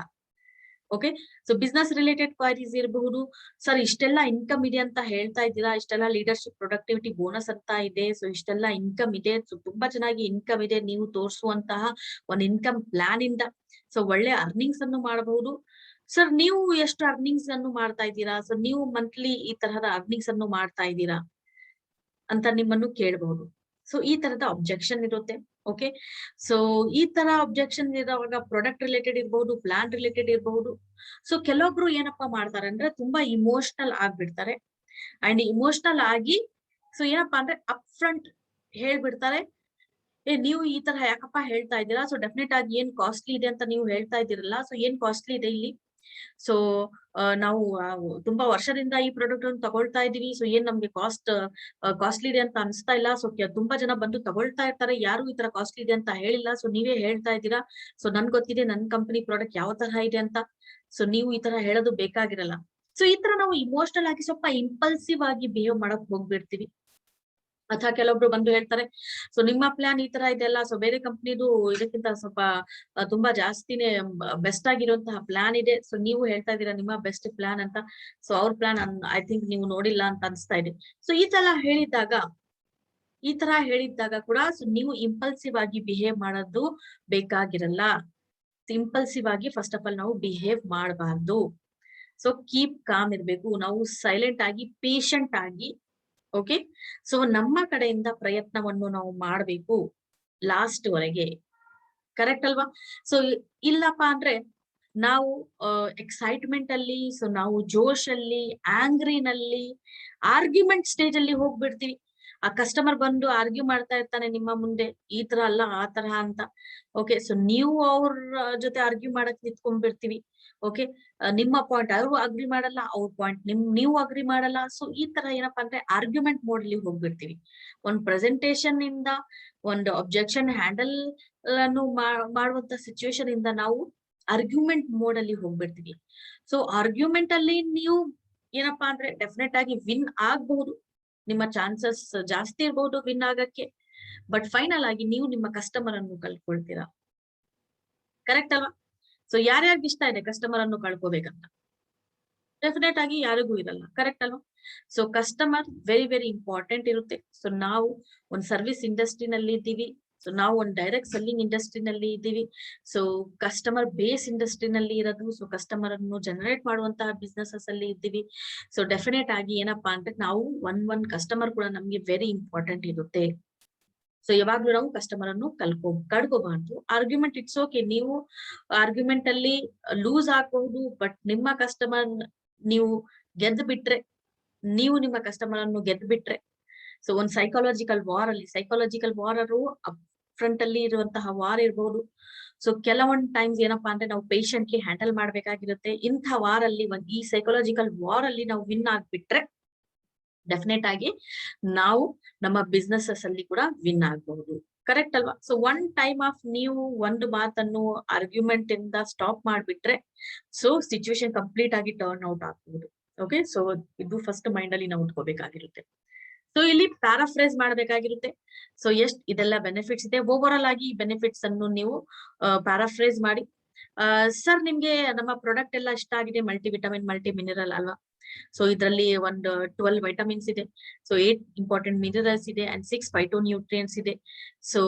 Okay, so business related queries ಇರಬಹುದು. ಸರ್ ಇಷ್ಟೆಲ್ಲ ಇನ್ಕಮ್ ಇದೆ ಅಂತ ಹೇಳ್ತಾ ಇದ್ದೀರಾ, ಇಷ್ಟೆಲ್ಲ ಲೀಡರ್ಶಿಪ್ ಪ್ರೊಡಕ್ಟಿವಿಟಿ ಬೋನಸ್ ಅಂತ ಇದೆ, ಸೊ ಇಷ್ಟೆಲ್ಲ ಇನ್ಕಮ್ ಇದೆ, ಸೊ ತುಂಬಾ ಚೆನ್ನಾಗಿ ಇನ್ಕಮ್ ಇದೆ ನೀವು ತೋರಿಸುವಂತಹ ಒಂದು ಇನ್ಕಮ್ ಪ್ಲಾನ್ ಇಂದ. ಸೊ ಒಳ್ಳೆ ಅರ್ನಿಂಗ್ಸ್ ಅನ್ನು ಮಾಡಬಹುದು. ಸರ್ ನೀವು ಎಷ್ಟು ಅರ್ನಿಂಗ್ಸ್ ಅನ್ನು ಮಾಡ್ತಾ ಇದ್ದೀರಾ, ಸೊ ನೀವು ಮಂತ್ಲಿ ಈ ತರಹದ ಅರ್ನಿಂಗ್ಸ್ ಅನ್ನು ಮಾಡ್ತಾ ಇದ್ದೀರಾ ಅಂತ ನಿಮ್ಮನ್ನು ಕೇಳಬಹುದು. ಸೊ ಈ ತರದ ಅಬ್ಜೆಕ್ಷನ್ ಇರುತ್ತೆ. ಓಕೆ. ಸೊ ಈ ತರ ಅಬ್ಜೆಕ್ಷನ್ ಇರುವಾಗ ಪ್ರಾಡಕ್ಟ್ ರಿಲೇಟೆಡ್ ಇರಬಹುದು, ಪ್ಲಾನ್ ರಿಲೇಟೆಡ್ ಇರಬಹುದು. ಸೊ ಕೆಲವೊಬ್ರು ಏನಪ್ಪಾ ಮಾಡ್ತಾರೆ ಅಂದ್ರೆ ತುಂಬಾ ಇಮೋಷನಲ್ ಆಗ್ಬಿಡ್ತಾರೆ. ಅಂಡ್ ಇಮೋಷನಲ್ ಆಗಿ ಸೊ ಏನಪ್ಪಾ ಅಂದ್ರೆ ಅಪ್ ಫ್ರಂಟ್ ಹೇಳ್ಬಿಡ್ತಾರೆ, ನೀವು ಈ ತರ ಯಾಕಪ್ಪ ಹೇಳ್ತಾ ಇದ್ದೀರಾ, ಸೊ ಡೆಫಿನೆಟ್ ಆಗಿ ಏನ್ ಕಾಸ್ಟ್ಲಿ ಇದೆ ಅಂತ ನೀವು ಹೇಳ್ತಾ ಇದ್ದೀರಲ್ಲ, ಸೊ ಏನ್ ಕಾಸ್ಟ್ಲಿ ಇದೆ ಇಲ್ಲಿ, ಸೊ ನಾವು ತುಂಬಾ ವರ್ಷದಿಂದ ಈ ಪ್ರಾಡಕ್ಟ್ ಅನ್ನು ತಗೊಳ್ತಾ ಇದೀವಿ, ಸೊ ಏನ್ ನಮ್ಗೆ ಕಾಸ್ಟ್ಲಿ ಇದೆ ಅಂತ ಅನ್ಸ್ತಾ ಇಲ್ಲ. ಸೊ ತುಂಬಾ ಜನ ಬಂದು ತಗೊಳ್ತಾ ಇರ್ತಾರೆ, ಯಾರು ಈ ತರ ಕಾಸ್ಟ್ಲಿ ಇದೆ ಅಂತ ಹೇಳಿಲ್ಲ, ಸೊ ನೀವೇ ಹೇಳ್ತಾ ಇದ್ದೀರಾ, ಸೊ ನನ್ ಗೊತ್ತಿದೆ ನನ್ ಕಂಪನಿ ಪ್ರಾಡಕ್ಟ್ ಯಾವ ತರಹ ಇದೆ ಅಂತ, ಸೊ ನೀವು ಈ ತರ ಹೇಳೋದು ಬೇಕಾಗಿರಲ್ಲ. ಸೊ ಈ ತರ ನಾವು ಇಮೋಷನಲ್ ಆಗಿ ಸ್ವಲ್ಪ ಇಂಪಲ್ಸಿವ್ ಆಗಿ ಬಿಹೇವ್ ಮಾಡಕ್ ಹೋಗ್ಬಿಡ್ತೀವಿ. ಅಥವಾ ಕೆಲವೊಬ್ರು ಬಂದು ಹೇಳ್ತಾರೆ, ಸೊ ನಿಮ್ಮ ಪ್ಲಾನ್ ಈ ತರ ಇದೆಲ್ಲ, ಸೊ ಬೇರೆ ಕಂಪ್ನಿದು ಇದಕ್ಕಿಂತ ಸ್ವಲ್ಪ ತುಂಬಾ ಜಾಸ್ತಿನೇ ಬೆಸ್ಟ್ ಆಗಿರುವಂತಹ ಪ್ಲಾನ್ ಇದೆ, ಸೊ ನೀವು ಹೇಳ್ತಾ ಇದ್ದೀರಾ ನಿಮ್ಮ ಬೆಸ್ಟ್ ಪ್ಲಾನ್ ಅಂತ, ಸೊ ಅವ್ರ ಪ್ಲಾನ್ ಐ ಥಿಂಕ್ ನೀವು ನೋಡಿಲ್ಲ ಅಂತ ಅನ್ಸ್ತಾ ಇದೆ. ಸೊ ಈ ತರ ಹೇಳಿದ್ದಾಗ ಕೂಡ ಸೊ ನೀವು ಇಂಪಲ್ಸಿವ್ ಆಗಿ ಬಿಹೇವ್ ಮಾಡೋದು ಬೇಕಾಗಿರಲ್ಲ. ಇಂಪಲ್ಸಿವ್ ಆಗಿ ಫಸ್ಟ್ ಆಫ್ ಆಲ್ ನಾವು ಬಿಹೇವ್ ಮಾಡಬಾರ್ದು. ಸೊ ಕೀಪ್ ಕಾಮ್ ಇರ್ಬೇಕು, ನಾವು ಸೈಲೆಂಟ್ ಆಗಿ ಪೇಶೆಂಟ್ ಆಗಿ, ಓಕೆ. ಸೊ ನಮ್ಮ ಕಡೆಯಿಂದ ಪ್ರಯತ್ನವನ್ನು ನಾವು ಮಾಡ್ಬೇಕು ಲಾಸ್ಟ್ ವರೆಗೆ, ಕರೆಕ್ಟ್ ಅಲ್ವಾ? ಸೊ ಇಲ್ಲಪ್ಪ ಅಂದ್ರೆ ನಾವು ಎಕ್ಸೈಟ್ಮೆಂಟ್ ಅಲ್ಲಿ, ಸೊ ನಾವು ಜೋಶ್ ಅಲ್ಲಿ, ಆಂಗ್ರಿನಲ್ಲಿ, ಆರ್ಗ್ಯುಮೆಂಟ್ ಸ್ಟೇಜ್ ಅಲ್ಲಿ ಹೋಗ್ಬಿಡ್ತೀವಿ. ಆ ಕಸ್ಟಮರ್ ಬಂದು ಆರ್ಗ್ಯೂ ಮಾಡ್ತಾ ಇರ್ತಾನೆ ನಿಮ್ಮ ಮುಂದೆ, ಈ ತರ ಅಲ್ಲ ಆ ತರ ಅಂತ. ಓಕೆ, ಸೊ ನೀವು ಅವ್ರ ಜೊತೆ ಆರ್ಗ್ಯೂ ಮಾಡಕ್ ನಿಂತ್ಕೊಂಡ್ಬಿಡ್ತೀವಿ. ಓಕೆ, ನಿಮ್ಮ ಪಾಯಿಂಟ್ ಅವ್ರು ಅಗ್ರಿ ಮಾಡಲ್ಲ, ಅವ್ರ ಪಾಯಿಂಟ್ ನೀವು ಅಗ್ರಿ ಮಾಡಲ್ಲ. ಸೊ ಈ ತರ ಏನಪ್ಪಾ ಅಂದ್ರೆ ಆರ್ಗ್ಯುಮೆಂಟ್ ಮೋಡ್ ಅಲ್ಲಿ ಹೋಗ್ಬಿಡ್ತೀವಿ. ಒಂದ್ ಪ್ರೆಸೆಂಟೇಶನ್ ಇಂದ ಒಂದು ಅಬ್ಜೆಕ್ಷನ್ ಹ್ಯಾಂಡಲ್ ಅನ್ನು ಮಾಡುವಂತ ಸಿಚುವೇಶನ್ ಇಂದ ನಾವು ಆರ್ಗ್ಯುಮೆಂಟ್ ಮೋಡ್ ಅಲ್ಲಿ ಹೋಗ್ಬಿಡ್ತೀವಿ. ಸೊ ಆರ್ಗ್ಯುಮೆಂಟ್ ಅಲ್ಲಿ ನೀವು ಏನಪ್ಪಾ ಅಂದ್ರೆ ಡೆಫಿನೆಟ್ ಆಗಿ ವಿನ್ ಆಗ್ಬಹುದು, ನಿಮ್ಮ ಚಾನ್ಸಸ್ ಜಾಸ್ತಿ ಇರ್ಬಹುದು ವಿನ್ ಆಗಕ್ಕೆ. ಬಟ್ ಫೈನಲ್ ಆಗಿ ನೀವು ನಿಮ್ಮ ಕಸ್ಟಮರ್ ಅನ್ನು ಕಳ್ಕೊಳ್ತೀರಾ, ಕರೆಕ್ಟ್ ಅಲ್ವಾ? ಸೊ ಯಾರ್ಯಾರಿಗೆ ಇಷ್ಟ ಇದೆ ಕಸ್ಟಮರ್ ಅನ್ನು ಕಳ್ಕೋಬೇಕಂತ? ಡೆಫಿನೆಟ್ ಆಗಿ ಯಾರಿಗೂ ಇರಲ್ಲ, ಕರೆಕ್ಟ್ ಅಲ್ವಾ? So customer very very important ಇರುತ್ತೆ. ಸೊ ನಾವು ಒಂದ್ ಸರ್ವಿಸ್ ಇಂಡಸ್ಟ್ರಿನಲ್ಲಿ ಇದ್ದೀವಿ, ಸೊ ನಾವು ಒಂದು ಡೈರೆಕ್ಟ್ ಸೆಲ್ಲಿಂಗ್ ಇಂಡಸ್ಟ್ರಿನಲ್ಲಿ ಇದ್ದೀವಿ. ಸೊ ಕಸ್ಟಮರ್ ಬೇಸ್ ಇಂಡಸ್ಟ್ರಿನಲ್ಲಿ ಇರೋದು, ಸೊ ಕಸ್ಟಮರ್ ಅನ್ನು ಜನರೇಟ್ ಮಾಡುವಂತಹ ಬಿಸ್ನೆಸಸ್ ಅಲ್ಲಿ ಇದ್ದೀವಿ. ಸೊ ಡೆಫಿನೆಟ್ ಆಗಿ ಏನಪ್ಪಾ ಅಂದ್ರೆ ನಾವು ಒಂದ್ ಕಸ್ಟಮರ್ ಕೂಡ ನಮ್ಗೆ ವೆರಿ ಇಂಪಾರ್ಟೆಂಟ್ ಇರುತ್ತೆ. ಸೊ ಯಾವಾಗ್ಲೂ ನಾವು ಕಸ್ಟಮರ್ ಅನ್ನು ಕಳ್ಕೋಬಾರ್ದು. ಆರ್ಗ್ಯುಮೆಂಟ್ ಇಟ್ಸ್ ಓಕೆ, ನೀವು ಆರ್ಗ್ಯುಮೆಂಟ್ ಅಲ್ಲಿ ಲೂಸ್ ಆಗಬಹುದು, ಬಟ್ ನಿಮ್ಮ ಕಸ್ಟಮರ್ ನೀವು ಗೆದ್ದು ಬಿಟ್ರೆ, ನೀವು ನಿಮ್ಮ ಕಸ್ಟಮರ್ ಅನ್ನು ಗೆದ್ದು ಬಿಟ್ರೆ, ಸೊ ಒಂದ್ ಸೈಕಾಲಜಿಕಲ್ ವಾರ್ ಅಪ್ ಫ್ರಂಟ್ ಅಲ್ಲಿ ಇರುವಂತಹ ವಾರ್ ಇರ್ಬೋದು. ಸೊ ಕೆಲವೊಂದ್ ಟೈಮ್ಸ್ ಏನಪ್ಪಾ ಅಂದ್ರೆ ನಾವು ಪೇಷಂಟ್ಲಿ ಹ್ಯಾಂಡಲ್ ಮಾಡ್ಬೇಕಾಗಿರುತ್ತೆ. ಇಂಥ ವಾರ್ ಅಲ್ಲಿ ಈ ಸೈಕಾಲಜಿಕಲ್ ವಾರ್ ಅಲ್ಲಿ ನಾವು ವಿನ್ ಆಗ್ಬಿಟ್ರೆ ಡೆಫಿನೆಟ್ ಆಗಿ ನಾವು ನಮ್ಮ ಬಿಸ್ನೆಸಸ್ ಅಲ್ಲಿ ಕೂಡ ವಿನ್ ಆಗಬಹುದು, ಕರೆಕ್ಟ್ ಅಲ್ವಾ? ಸೊ ಒನ್ ಟೈಮ್ ಆಫ್ ನೀವು ಒಂದು ಮಾತನ್ನು ಆರ್ಗ್ಯುಮೆಂಟ್ ಇಂದ ಸ್ಟಾಪ್ ಮಾಡ್ಬಿಟ್ರೆ, ಸೊ ಸಿಚುವೇಶನ್ ಕಂಪ್ಲೀಟ್ ಆಗಿ ಟರ್ನ್ ಔಟ್ ಆಗ್ಬಹುದು. ಓಕೆ, ಸೊ ಇದು ಫಸ್ಟ್ ಮೈಂಡ್ ಅಲ್ಲಿ ನಾವು ಇಟ್ಕೋಬೇಕಾಗಿರುತ್ತೆ. ಸೊ ಇಲ್ಲಿ ಪ್ಯಾರಾಫ್ರೇಸ್ ಮಾಡ್ಬೇಕಾಗಿರುತ್ತೆ. ಸೊ ಇದೆಲ್ಲ ಬೆನಿಫಿಟ್ಸ್ ಇದೆ, ಓವರ್ ಆಲ್ ಆಗಿ ಬೆನಿಫಿಟ್ಸ್ ಅನ್ನು ನೀವು ಪ್ಯಾರಾಫ್ರೇಸ್ ಮಾಡಿ. ಸರ್ ನಿಮ್ಗೆ ನಮ್ಮ ಪ್ರಾಡಕ್ಟ್ ಎಲ್ಲ ಇಷ್ಟ ಆಗಿದೆ, ಮಲ್ಟಿ ವಿಟಮಿನ್ ಮಲ್ಟಿ ಮಿನರಲ್ ಅಲ್ವಾ? ಸೊ ಇದರಲ್ಲಿ ಒಂದು 12 ವೈಟಮಿನ್ಸ್ ಇದೆ, ಸೊ 8 ಇಂಪಾರ್ಟೆಂಟ್ ಮಿನರಲ್ಸ್ ಇದೆ ಅಂಡ್ 6 ಫೈಟೋ ನ್ಯೂಟ್ರಿಯೆಂಟ್ಸ್ ಇದೆ. ಸೊ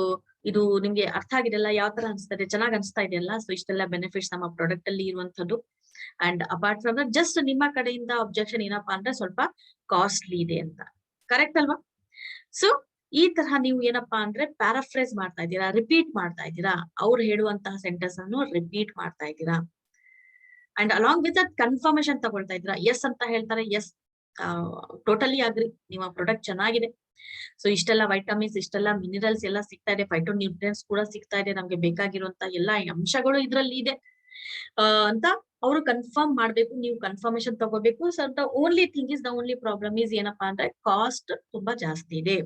ಇದು ನಿಮ್ಗೆ ಅರ್ಥ ಆಗಿದೆಲ್ಲ, ಯಾವ ತರ ಅನ್ಸ್ತದೆ, ಚೆನ್ನಾಗಿ ಅನ್ಸ್ತಾ ಇದೆಯಲ್ಲ? ಸೊ ಇಷ್ಟೆಲ್ಲ ಬೆನಿಫಿಟ್ಸ್ ನಮ್ಮ ಪ್ರಾಡಕ್ಟ್ ಅಲ್ಲಿ ಇರುವಂತದ್ದು. And apart from that just ನಿಮ್ಮ ಕಡೆಯಿಂದ ಅಬ್ಜೆಕ್ಷನ್ ಏನಪ್ಪಾ ಅಂದ್ರೆ ಸ್ವಲ್ಪ ಕಾಸ್ಟ್ಲಿ ಇದೆ ಅಂತ, ಕರೆಕ್ಟ್ ಅಲ್ವಾ? ಸೊ ಈ ತರಹ ನೀವು ಏನಪ್ಪಾ ಅಂದ್ರೆ ಪ್ಯಾರಾಫ್ರೇಸ್ ಮಾಡ್ತಾ ಇದ್ದೀರಾ, ರಿಪೀಟ್ ಮಾಡ್ತಾ ಇದ್ದೀರಾ, ಅವ್ರು ಹೇಳುವಂತಹ ಸೆಂಟೆನ್ಸ್ ಅನ್ನು ರಿಪೀಟ್ ಮಾಡ್ತಾ ಇದ್ದೀರಾ. And along with that confirmation ತಗೊಳ್ತಾ ಇದ್ದೀರಾ. ಎಸ್ ಅಂತ ಹೇಳ್ತಾರೆ, ಎಸ್ ಟೋಟಲಿ ಅಗ್ರಿ, ನಿಮ್ಮ ಪ್ರಾಡಕ್ಟ್ ಚೆನ್ನಾಗಿದೆ, ಸೊ ಇಷ್ಟೆಲ್ಲ ವೈಟಮಿನ್ಸ್, ಇಷ್ಟೆಲ್ಲ ಮಿನರಲ್ಸ್ ಎಲ್ಲ ಸಿಗ್ತಾ ಇದೆ, ಫೈಟೋ ನ್ಯೂಟ್ರಿಯೆಂಟ್ಸ್ ಕೂಡ ಸಿಗ್ತಾ ಇದೆ, ನಮ್ಗೆ ಬೇಕಾಗಿರುವಂತ ಎಲ್ಲಾ ಅಂಶಗಳು ಇದ್ರಲ್ಲಿ ಇದೆ ಅಂತ ಅವರು ಕನ್ಫರ್ಮ್ ಮಾಡ್ಬೇಕು, ನೀವು ಕನ್ಫರ್ಮೇಶನ್ ತಗೋಬೇಕು. So the only problem is ಏನಪ್ಪಾ ಅಂದ್ರೆ ಕಾಸ್ಟ್ ತುಂಬಾ ಜಾಸ್ತಿ ಇದೆ.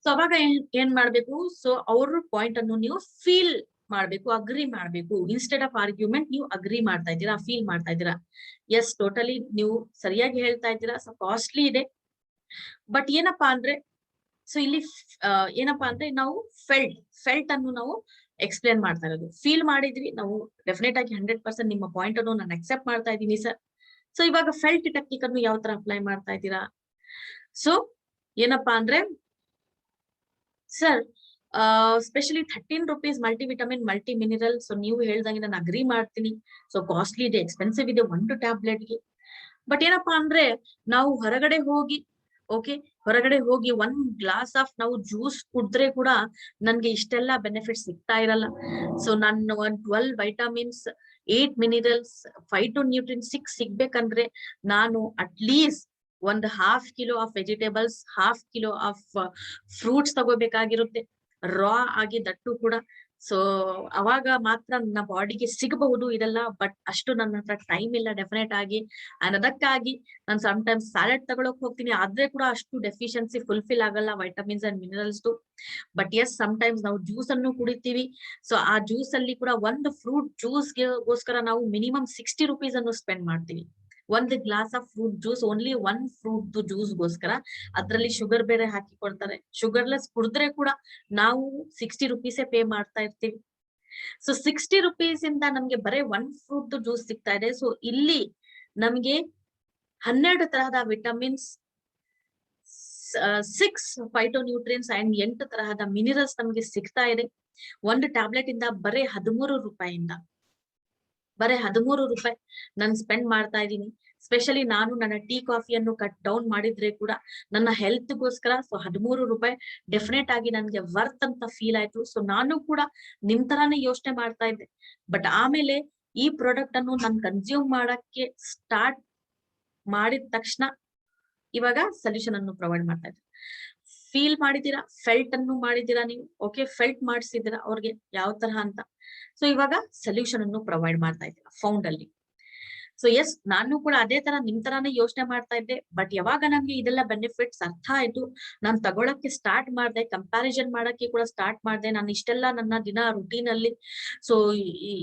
ಸೊ ಅವಾಗ ಏನ್ ಮಾಡ್ಬೇಕು, ಸೊ ಅವ್ರ ಪಾಯಿಂಟ್ ಅನ್ನು ನೀವು ಫೀಲ್ ಮಾಡ್ಬೇಕು, ಅಗ್ರಿ ಮಾಡ್ಬೇಕು. ಇನ್ಸ್ಟೆಡ್ ಆಫ್ ಆರ್ಗ್ಯುಮೆಂಟ್ ನೀವು ಅಗ್ರಿ ಮಾಡ್ತಾ ಇದ್ದೀರಾ, ಫೀಲ್ ಮಾಡ್ತಾ ಇದ್ದೀರಾ. ಎಸ್ ಟೋಟಲಿ ನೀವು ಸರಿಯಾಗಿ ಹೇಳ್ತಾ ಇದ್ದೀರಾ, ಸೊ ಕಾಸ್ಟ್ಲಿ ಇದೆ, ಬಟ್ ಏನಪ್ಪಾ ಅಂದ್ರೆ ಸೊ ಇಲ್ಲಿ ಏನಪ್ಪಾ ಅಂದ್ರೆ ನಾವು ಫೆಲ್ಟ್ ಅನ್ನು ನಾವು ಎಕ್ಸ್ಪ್ಲೇನ್ ಮಾಡ್ತಾ ಇರೋದು. ಫೀಲ್ ಮಾಡಿದ್ವಿ ನಾವು, ಡೆಫಿನೆಟ್ ಆಗಿ 100% ನಿಮ್ಮ ಪಾಯಿಂಟ್ ಅನ್ನು ನಾನು ಅಕ್ಸೆಪ್ಟ್ ಮಾಡ್ತಾ ಇದ್ದೀನಿ ಸರ್. ಸೊ ಇವಾಗ ಫೆಲ್ಟ್ ಟೆಕ್ನಿಕ್ ಅನ್ನು ಯಾವ ತರ ಅಪ್ಲೈ ಮಾಡ್ತಾ ಇದ್ದೀರಾ? ಸೊ ಏನಪ್ಪಾ ಅಂದ್ರೆ sir specially 13 rupees multi vitamin multi mineral, so ನೀವು ಹೇಳ್ದಂಗೆ ನಾನು ಅಗ್ರಿ ಮಾಡ್ತೀನಿ. ಸೊ ಕಾಸ್ಟ್ಲಿ ಇದೆ, ಎಕ್ಸ್ಪೆನ್ಸಿವ್ ಇದೆ 1 ಟ್ಯಾಬ್ಲೆಟ್ಗೆ. ಬಟ್ ಏನಪ್ಪಾ ಅಂದ್ರೆ ನಾವು ಹೊರಗಡೆ ಹೋಗಿ ಓಕೆ ಹೊರಗಡೆ ಹೋಗಿ 1 ಗ್ಲಾಸ್ ಆಫ್ ನಾವು ಜ್ಯೂಸ್ ಕುಡಿದ್ರೆ ಕೂಡ ನನ್ಗೆ ಇಷ್ಟೆಲ್ಲ ಬೆನಿಫಿಟ್ ಸಿಗ್ತಾ ಇರಲ್ಲ. ಸೊ ನಾನು 12 ವೈಟಮಿನ್ಸ್, 8 ಮಿನರಲ್ಸ್, 5 ನ್ಯೂಟ್ರಿಯನ್ಸ್ 6 ಸಿಗ್ಬೇಕಂದ್ರೆ ನಾನು ಅಟ್ಲೀಸ್ಟ್ ಒಂದು ½ kilo of vegetables, ½ kilo of fruits ತಗೋಬೇಕಾಗಿರುತ್ತೆ, ರಾ ಆಗಿ ದಟ್ಟು ಕೂಡ. ಸೊ ಅವಾಗ ಮಾತ್ರ ನನ್ನ ಬಾಡಿಗೆ ಸಿಗಬಹುದು ಇದೆಲ್ಲ. ಬಟ್ ಅಷ್ಟು ನನ್ನ ಹತ್ರ ಟೈಮ್ ಇಲ್ಲ ಡೆಫಿನೆಟ್ ಆಗಿ. ಅಂಡ್ ಅದಕ್ಕಾಗಿ ನಾನು ಸಮ್ಟೈಮ್ಸ್ ಸ್ಯಾಲೆಡ್ ತಗೊಳಕ್ ಹೋಗ್ತೀನಿ, ಆದ್ರೆ ಕೂಡ ಅಷ್ಟು ಡೆಫಿಷಿಯನ್ಸಿ ಫುಲ್ಫಿಲ್ ಆಗಲ್ಲ vitamins and minerals. But yes, sometimes ನಾವು ಜ್ಯೂಸ್ ಅನ್ನು ಕುಡಿತೀವಿ. ಸೊ ಆ ಜ್ಯೂಸ್ ಅಲ್ಲಿ ಕೂಡ ಒಂದು ಫ್ರೂಟ್ ಜ್ಯೂಸ್ಗೋಸ್ಕರ ನಾವು ಮಿನಿಮಮ್ 60 rupees ಅನ್ನು ಸ್ಪೆಂಡ್ ಮಾಡ್ತೀವಿ. 1 glass of fruit juice, only 1 fruit ಜ್ಯೂಸ್ಗೋಸ್ಕರ. ಅದ್ರಲ್ಲಿ ಶುಗರ್ ಬೇರೆ ಹಾಕಿ ಕೊಡ್ತಾರೆ. ಶುಗರ್ಲೆಸ್ ಕುಡಿದ್ರೆ ಕೂಡ ನಾವು 60 rupees ಪೇ ಮಾಡ್ತಾ ಇರ್ತೀವಿ. ಸೊ 60 rupees ಇಂದ ನಮ್ಗೆ ಬರೀ 1 ಫ್ರೂಟ್ ಜ್ಯೂಸ್ ಸಿಗ್ತಾ ಇದೆ. ಸೊ ಇಲ್ಲಿ ನಮ್ಗೆ 12 ತರಹದ ವಿಟಮಿನ್ಸ್, 6 ಫೈಟೋನ್ಯೂಟ್ರಿಯನ್ಸ್ ಅಂಡ್ 8 ತರಹದ ಮಿನರಲ್ಸ್ ನಮ್ಗೆ ಸಿಗ್ತಾ ಇದೆ. ಒಂದು ಟ್ಯಾಬ್ಲೆಟ್ ಇಂದ ಬರೀ 13 ರೂಪಾಯಿಂದ, ಬರೀ 13 ರೂಪಾಯಿ ನಾನು ಸ್ಪೆಂಡ್ ಮಾಡ್ತಾ ಇದ್ದೀನಿ. ಸ್ಪೆಷಲಿ ನಾನು ನನ್ನ ಟೀ ಕಾಫಿಯನ್ನು ಕಟ್ ಡೌನ್ ಮಾಡಿದ್ರೆ ಕೂಡ ನನ್ನ ಹೆಲ್ತ್ಗೋಸ್ಕರ. ಸೊ 13 ರೂಪಾಯಿ ಡೆಫಿನೆಟ್ ಆಗಿ ನನ್ಗೆ ವರ್ತ್ ಅಂತ ಫೀಲ್ ಆಯ್ತು. ಸೊ ನಾನು ಕೂಡ ನಿಮ್ ತರಾನೇ ಯೋಚನೆ ಮಾಡ್ತಾ ಇದ್ದೆ. ಬಟ್ ಆಮೇಲೆ ಈ ಪ್ರಾಡಕ್ಟ್ ಅನ್ನು ನಾನು ಕನ್ಸ್ಯೂಮ್ ಮಾಡಕ್ಕೆ ಸ್ಟಾರ್ಟ್ ಮಾಡಿದ ತಕ್ಷಣ ಇವಾಗ ಸೊಲ್ಯೂಷನ್ ಅನ್ನು ಪ್ರೊವೈಡ್ ಮಾಡ್ತಾ ಇದ್ದೀನಿ. ಫೀಲ್ ಮಾಡಿದೀರಾ, ಫೆಲ್ಟ್ ಅನ್ನು ಮಾಡಿದೀರಾ ನೀವು. ಓಕೆ, ಫೆಲ್ಟ್ ಮಾಡಿಸಿದೀರಾ ಅವ್ರಿಗೆ ಯಾವ ತರಹ ಅಂತ. ಸೊ ಇವಾಗ ಸೊಲ್ಯೂಷನ್ ಅನ್ನು ಪ್ರೊವೈಡ್ ಮಾಡ್ತಾ ಇದ್ದೀರಾ ಫೌಂಡ್ ಅಲ್ಲಿ. ಸೊ ಎಸ್, ನಾನು ಕೂಡ ಅದೇ ತರ ನಿಮ್ ತರಾನೇ ಯೋಚನೆ ಮಾಡ್ತಾ ಇದ್ದೆ. ಬಟ್ ಯಾವಾಗ ನಮ್ಗೆ ಇದೆಲ್ಲ ಬೆನಿಫಿಟ್ಸ್ ಅರ್ಥ ಆಯ್ತು, ನಾನ್ ತಗೊಳಕ್ಕೆ ಸ್ಟಾರ್ಟ್ ಮಾಡ್ದೆ, ಕಂಪ್ಯಾರಿಸನ್ ಮಾಡಕ್ಕೆ ಕೂಡ ಸ್ಟಾರ್ಟ್ ಮಾಡ್ದೆ. ನಾನು ಇಷ್ಟೆಲ್ಲ ನನ್ನ ದಿನ ರುಟೀನ್ ಅಲ್ಲಿ ಸೊ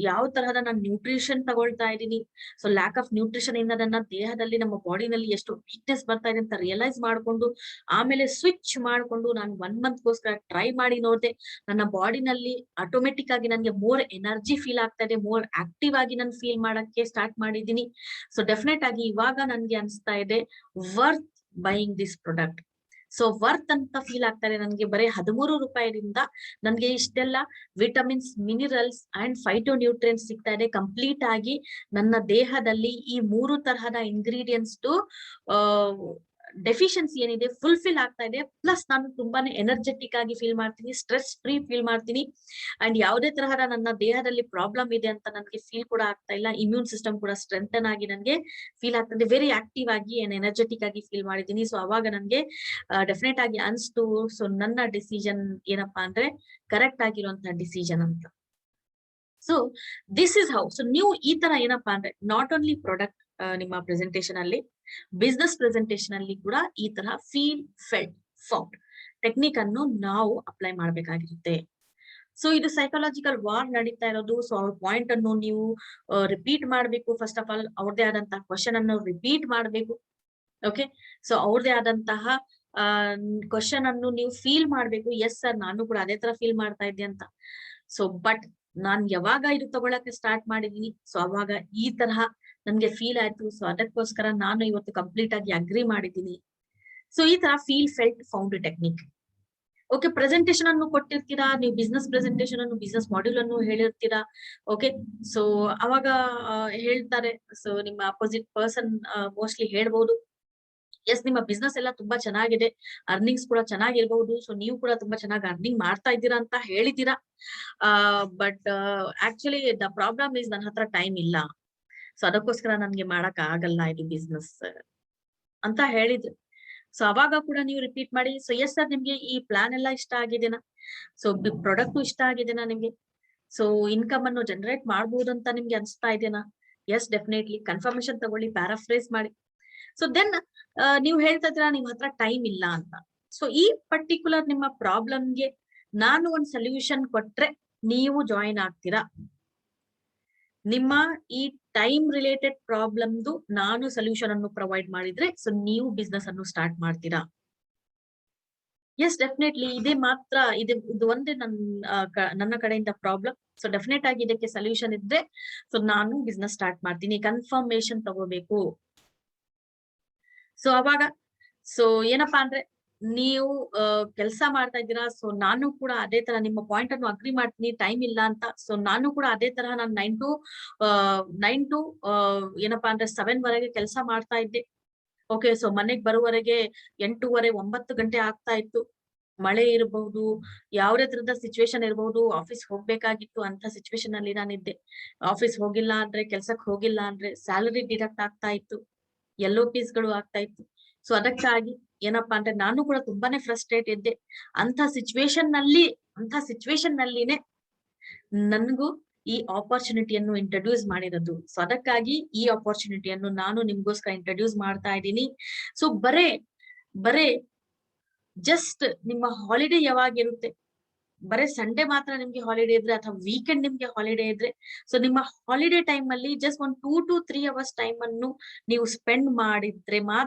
ಯಾವ ತರಹದ ನಾನು ನ್ಯೂಟ್ರಿಷನ್ ತಗೊಳ್ತಾ ಇದ್ದೀನಿ, ಸೊ ಲ್ಯಾಕ್ ಆಫ್ ನ್ಯೂಟ್ರಿಷನ್ ಇಂದ ನನ್ನ ದೇಹದಲ್ಲಿ, ನಮ್ಮ ಬಾಡಿನಲ್ಲಿ ಎಷ್ಟು ವೀಕ್ನೆಸ್ ಬರ್ತಾ ಇದೆ ಅಂತ ರಿಯಲೈಸ್ ಮಾಡ್ಕೊಂಡು, ಆಮೇಲೆ ಸ್ವಿಚ್ ಮಾಡ್ಕೊಂಡು ನಾನು 1 ಮಂತ್ಗೋಸ್ಕರ ಟ್ರೈ ಮಾಡಿ ನೋಡ್ದೆ. ನನ್ನ ಬಾಡಿನಲ್ಲಿ ಆಟೋಮೆಟಿಕ್ ಆಗಿ ನನ್ಗೆ ಮೋರ್ ಎನರ್ಜಿ ಫೀಲ್ ಆಗ್ತಾ ಇದೆ, ಮೋರ್ ಆಕ್ಟಿವ್ ಆಗಿ ನಾನು ಫೀಲ್ ಮಾಡಕ್ಕೆ ಸ್ಟಾರ್ಟ್ ಮಾಡಿದ್ದೀನಿ. ಸೊ ಡೆಫಿನೆಟ್ ಆಗಿ ಇವಾಗ ನನ್ಗೆ ಅನ್ಸ್ತಾ ಇದೆ worth buying this product. So worth ಅಂತ ಫೀಲ್ ಆಗ್ತಾ ಇದೆ ನನ್ಗೆ. ಬರೀ 13 ರೂಪಾಯಿದಿಂದ ನನ್ಗೆ ಇಷ್ಟೆಲ್ಲ ವಿಟಮಿನ್ಸ್, ಮಿನರಲ್ಸ್ ಅಂಡ್ ಫೈಟೋನ್ಯೂಟ್ರಿಯನ್ಸ್ ಸಿಗ್ತಾ ಇದೆ. ಕಂಪ್ಲೀಟ್ ಆಗಿ ನನ್ನ ದೇಹದಲ್ಲಿ ಈ 3 ತರಹದ ಇಂಗ್ರೀಡಿಯೆಂಟ್ಸ್ ಡೆಫಿಷಿಯನ್ಸಿ ಏನಿದೆ ಫುಲ್ಫಿಲ್ ಆಗ್ತಾ ಇದೆ. ಪ್ಲಸ್ ನಾನು ತುಂಬಾನೇ ಎನರ್ಜೆಟಿಕ್ ಆಗಿ ಫೀಲ್ ಮಾಡ್ತೀನಿ, ಸ್ಟ್ರೆಸ್ ಫ್ರೀ ಫೀಲ್ ಮಾಡ್ತೀನಿ. ಅಂಡ್ ಯಾವುದೇ ತರಹದ ನನ್ನ ದೇಹದಲ್ಲಿ ಪ್ರಾಬ್ಲಮ್ ಇದೆ ಅಂತ ನನ್ಗೆ ಫೀಲ್ ಕೂಡ ಆಗ್ತಾ ಇಲ್ಲ. ಇಮ್ಯೂನ್ ಸಿಸ್ಟಮ್ ಕೂಡ ಸ್ಟ್ರೆಂಥನ್ ಆಗಿ ನನ್ಗೆ ಫೀಲ್ ಆಗ್ತದೆ, ವೆರಿ ಆಕ್ಟಿವ್ ಆಗಿ ಅಂಡ್ ಎನರ್ಜೆಟಿಕ್ ಆಗಿ ಫೀಲ್ ಮಾಡಿದ್ದೀನಿ. ಸೊ ಅವಾಗ ನನ್ಗೆ ಡೆಫಿನೆಟ್ ಆಗಿ ಅನ್ಸ್ತು, ಸೊ ನನ್ನ ಡಿಸಿಷನ್ ಏನಪ್ಪಾ ಅಂದ್ರೆ ಕರೆಕ್ಟ್ ಆಗಿರುವಂತಹ ಡಿಸಿಷನ್ ಅಂತ. So this is how. So ನೀವು ಈ ತರ ಏನಪ್ಪಾ ಅಂದ್ರೆ ನಾಟ್ ಓನ್ಲಿ ಪ್ರಾಡಕ್ಟ್ ನಿಮ್ಮ ಪ್ರೆಸೆಂಟೇಶನ್ ಅಲ್ಲಿ, ಬಿಸ್ನೆಸ್ ಪ್ರೆಸೆಂಟೇಶನ್ ಅಲ್ಲಿ ಕೂಡ ಈ ತರ ಫೀಲ್, ಫೆಲ್ಟ್, ಫೌಂಡ್ ಟೆಕ್ನಿಕ್ ಅನ್ನು ನಾವು ಅಪ್ಲೈ ಮಾಡ್ಬೇಕಾಗಿರುತ್ತೆ. ಸೊ ಇದು ಸೈಕಾಲಜಿಕಲ್ ವಾರ್ ನಡೀತಾ ಇರೋದು. ಸೊ ಅವ್ರ ಪಾಯಿಂಟ್ ಅನ್ನು ನೀವು ರಿಪೀಟ್ ಮಾಡ್ಬೇಕು. ಫಸ್ಟ್ ಆಫ್ ಆಲ್ ಅವ್ರದೇ ಆದಂತಹ ಕ್ವಶನ್ ಅನ್ನು ರಿಪೀಟ್ ಮಾಡ್ಬೇಕು. ಓಕೆ, ಸೊ ಅವ್ರದೇ ಆದಂತಹ ಕ್ವಶನ್ ಅನ್ನು ನೀವು ಫೀಲ್ ಮಾಡ್ಬೇಕು. ಎಸ್ ಸರ್, ನಾನು ಕೂಡ ಅದೇ ತರ ಫೀಲ್ ಮಾಡ್ತಾ ಇದ್ದೆ ಅಂತ. ಸೊ ಬಟ್ ನಾನ್ ಯಾವಾಗ ಇದು ತಗೊಳಕ್ಕೆ ಸ್ಟಾರ್ಟ್ ಮಾಡಿದೀನಿ, ಸೊ ಅವಾಗ ಈ ತರಹ ನನ್ಗೆ ಫೀಲ್ ಆಯ್ತು. ಸೊ ಅದಕ್ಕೋಸ್ಕರ ನಾನು ಇವತ್ತು ಕಂಪ್ಲೀಟ್ ಆಗಿ ಅಗ್ರಿ ಮಾಡಿದ್ದೀನಿ. ಸೊ ಈ ತರ feel, felt, found technique. Okay, presentation ಅನ್ನು ಕೊಟ್ಟಿರ್ತೀರಾ ನೀವು, ಬಿಸ್ನೆಸ್ ಪ್ರೆಸೆಂಟೇಶನ್ ಅನ್ನು, ಬಿಸ್ನೆಸ್ ಮಾಡ್ಯೂಲ್ ಅನ್ನು ಹೇಳಿರ್ತೀರಾ. ಓಕೆ, ಸೊ ಅವಾಗ ಹೇಳ್ತಾರೆ, ಸೊ ನಿಮ್ಮ ಅಪೋಸಿಟ್ ಪರ್ಸನ್ ಮೋಸ್ಟ್ಲಿ ಹೇಳ್ಬಹುದು, ಎಸ್ ನಿಮ್ಮ ಬಿಸ್ನೆಸ್ ಎಲ್ಲ ತುಂಬಾ ಚೆನ್ನಾಗಿದೆ, ಅರ್ನಿಂಗ್ಸ್ ಕೂಡ ಚೆನ್ನಾಗಿರ್ಬಹುದು, ಸೊ ನೀವು ಕೂಡ ತುಂಬಾ ಚೆನ್ನಾಗಿ ಅರ್ನಿಂಗ್ ಮಾಡ್ತಾ ಇದ್ದೀರಾ ಅಂತ ಹೇಳಿದೀರಾ. But actually the problem is ನನ್ನ ಹತ್ರ ಟೈಮ್ ಇಲ್ಲ, ಸೊ ಅದಕ್ಕೋಸ್ಕರ ನನ್ಗೆ ಮಾಡಕ್ ಆಗಲ್ಲ ಇದು ಬಿಸ್ನೆಸ್ ಅಂತ ಹೇಳಿದ್ರು. ಸೊ ಅವಾಗ ಕೂಡ ನೀವು ರಿಪೀಟ್ ಮಾಡಿ, ಸೊ ಎಸ್ ಸರ್ ನಿಮ್ಗೆ ಈ ಪ್ಲಾನ್ ಎಲ್ಲ ಇಷ್ಟ ಆಗಿದೆನಾ, ಸೊ ಪ್ರಾಡಕ್ಟ್ ಇಷ್ಟ ಆಗಿದೆನಾ ನಿಮ್ಗೆ, ಸೊ ಇನ್ಕಮ್ ಅನ್ನು ಜನರೇಟ್ ಮಾಡಬಹುದು ಅಂತ ನಿಮ್ಗೆ ಅನ್ಸ್ತಾ ಇದೆನಾ. ಎಸ್ ಡೆಫಿನೆಟ್ಲಿ ಕನ್ಫರ್ಮೇಶನ್ ತಗೊಳ್ಳಿ, ಪ್ಯಾರಾಫ್ರೇಸ್ ಮಾಡಿ. ಸೊ ದೆನ್ ನೀವು ಹೇಳ್ತಾ ಇದ್ದೀರಾ ನಿಮ್ ಹತ್ರ ಟೈಮ್ ಇಲ್ಲ ಅಂತ. ಸೊ ಈ ಪರ್ಟಿಕ್ಯುಲರ್ ನಿಮ್ಮ ಪ್ರಾಬ್ಲಮ್ಗೆ ನಾನು ಒಂದ್ ಸೊಲ್ಯೂಷನ್ ಕೊಟ್ರೆ ನೀವು ಜಾಯಿನ್ ಆಗ್ತೀರಾ. ನಿಮ್ಮ ಈ ಟೈಮ್ ರಿಲೇಟೆಡ್ ಪ್ರಾಬ್ಲಮ್ದು ನಾನು ಸೊಲ್ಯೂಷನ್ ಅನ್ನು ಪ್ರೊವೈಡ್ ಮಾಡಿದ್ರೆ ಸೊ ನೀವು ಬಿಸ್ನೆಸ್ ಅನ್ನು ಸ್ಟಾರ್ಟ್ ಮಾಡ್ತೀರಾ. ಎಸ್ ಡೆಫಿನೆಟ್ಲಿ ಇದೇ ಮಾತ್ರ, ಇದು ಒಂದೇ ನನ್ನ ಕಡೆಯಿಂದ ಪ್ರಾಬ್ಲಮ್. ಸೊ ಡೆಫಿನೆಟ್ ಆಗಿ ಇದಕ್ಕೆ ಸೊಲ್ಯೂಷನ್ ಇದ್ರೆ ಸೊ ನಾನು ಬಿಸ್ನೆಸ್ ಸ್ಟಾರ್ಟ್ ಮಾಡ್ತೀನಿ. ಕನ್ಫರ್ಮೇಶನ್ ತಗೋಬೇಕು. ಸೊ ಅವಾಗ ಸೊ ಏನಪ್ಪಾ ಅಂದ್ರೆ ನೀವು ಕೆಲಸ ಮಾಡ್ತಾ ಇದ್ದೀರಾ, ಸೊ ನಾನು ಕೂಡ ಅದೇ ತರ ನಿಮ್ಮ ಪಾಯಿಂಟ್ ಅನ್ನು ಅಗ್ರಿ ಮಾಡ್ತೀನಿ, ಟೈಮ್ ಇಲ್ಲ ಅಂತ. ಸೊ ನಾನು ಕೂಡ ಅದೇ ತರ ನಾನು 9 to ಏನಪ್ಪಾ ಅಂದ್ರೆ 7 ವರೆಗೆ ಕೆಲಸ ಮಾಡ್ತಾ ಇದ್ದೆ. ಓಕೆ, ಸೊ ಮನೆಗ್ ಬರುವವರೆಗೆ 8:30 9 ಗಂಟೆ ಆಗ್ತಾ ಇತ್ತು. ಮಳೆ ಇರಬಹುದು, ಯಾವುದೇ ತರದ ಸಿಚುವೇಶನ್ ಇರಬಹುದು, ಆಫೀಸ್ ಹೋಗ್ಬೇಕಾಗಿತ್ತು ಅಂತ ಸಿಚುವೇಶನ್ ಅಲ್ಲಿ ನಾನಿದ್ದೆ. ಆಫೀಸ್ ಹೋಗಿಲ್ಲ ಅಂದ್ರೆ, ಕೆಲ್ಸಕ್ ಹೋಗಿಲ್ಲ ಅಂದ್ರೆ ಸ್ಯಾಲರಿ ಡಿಡಕ್ಟ್ ಆಗ್ತಾ ಇತ್ತು, LOPs ಗಳು ಆಗ್ತಾ ಇತ್ತು. ಸೊ ಅದಕ್ಕಾಗಿ ಏನಪ್ಪಾ ಅಂದ್ರೆ ನಾನು ಕೂಡ ತುಂಬಾನೇ ಫ್ರಸ್ಟ್ರೇಟ್ ಇದ್ದೆ. ಅಂತ ಸಿಚುವೇಶನ್ ನಲ್ಲಿನೇ ನನ್ಗೂ ಈ ಆಪರ್ಚುನಿಟಿಯನ್ನು ಇಂಟ್ರೊಡ್ಯೂಸ್ ಮಾಡಿರೋದು. ಸೊ ಅದಕ್ಕಾಗಿ ಈ ಆಪರ್ಚುನಿಟಿಯನ್ನು ನಾನು ನಿಮ್ಗೋಸ್ಕರ ಇಂಟ್ರೊಡ್ಯೂಸ್ ಮಾಡ್ತಾ ಇದ್ದೀನಿ. ಸೊ ಬರೇ ಜಸ್ಟ್ ನಿಮ್ಮ ಹಾಲಿಡೇ ಯಾವಾಗಿರುತ್ತೆ, ಬರೇ ಸಂಡೇ ಮಾತ್ರ ನಿಮ್ಗೆ ಹಾಲಿಡೇ ಇದ್ರೆ ಅಥವಾ ವೀಕೆಂಡ್ ನಿಮ್ಗೆ ಹಾಲಿಡೇ ಇದ್ರೆ, ಸೊ ನಿಮ್ಮ ಹಾಲಿಡೇ ಟೈಮ್ ಅಲ್ಲಿ ಜಸ್ಟ್ ಒಂದು 2 to 3 ಅವರ್ಸ್ ಟೈಮ್ ಅನ್ನು ನೀವು ಸ್ಪೆಂಡ್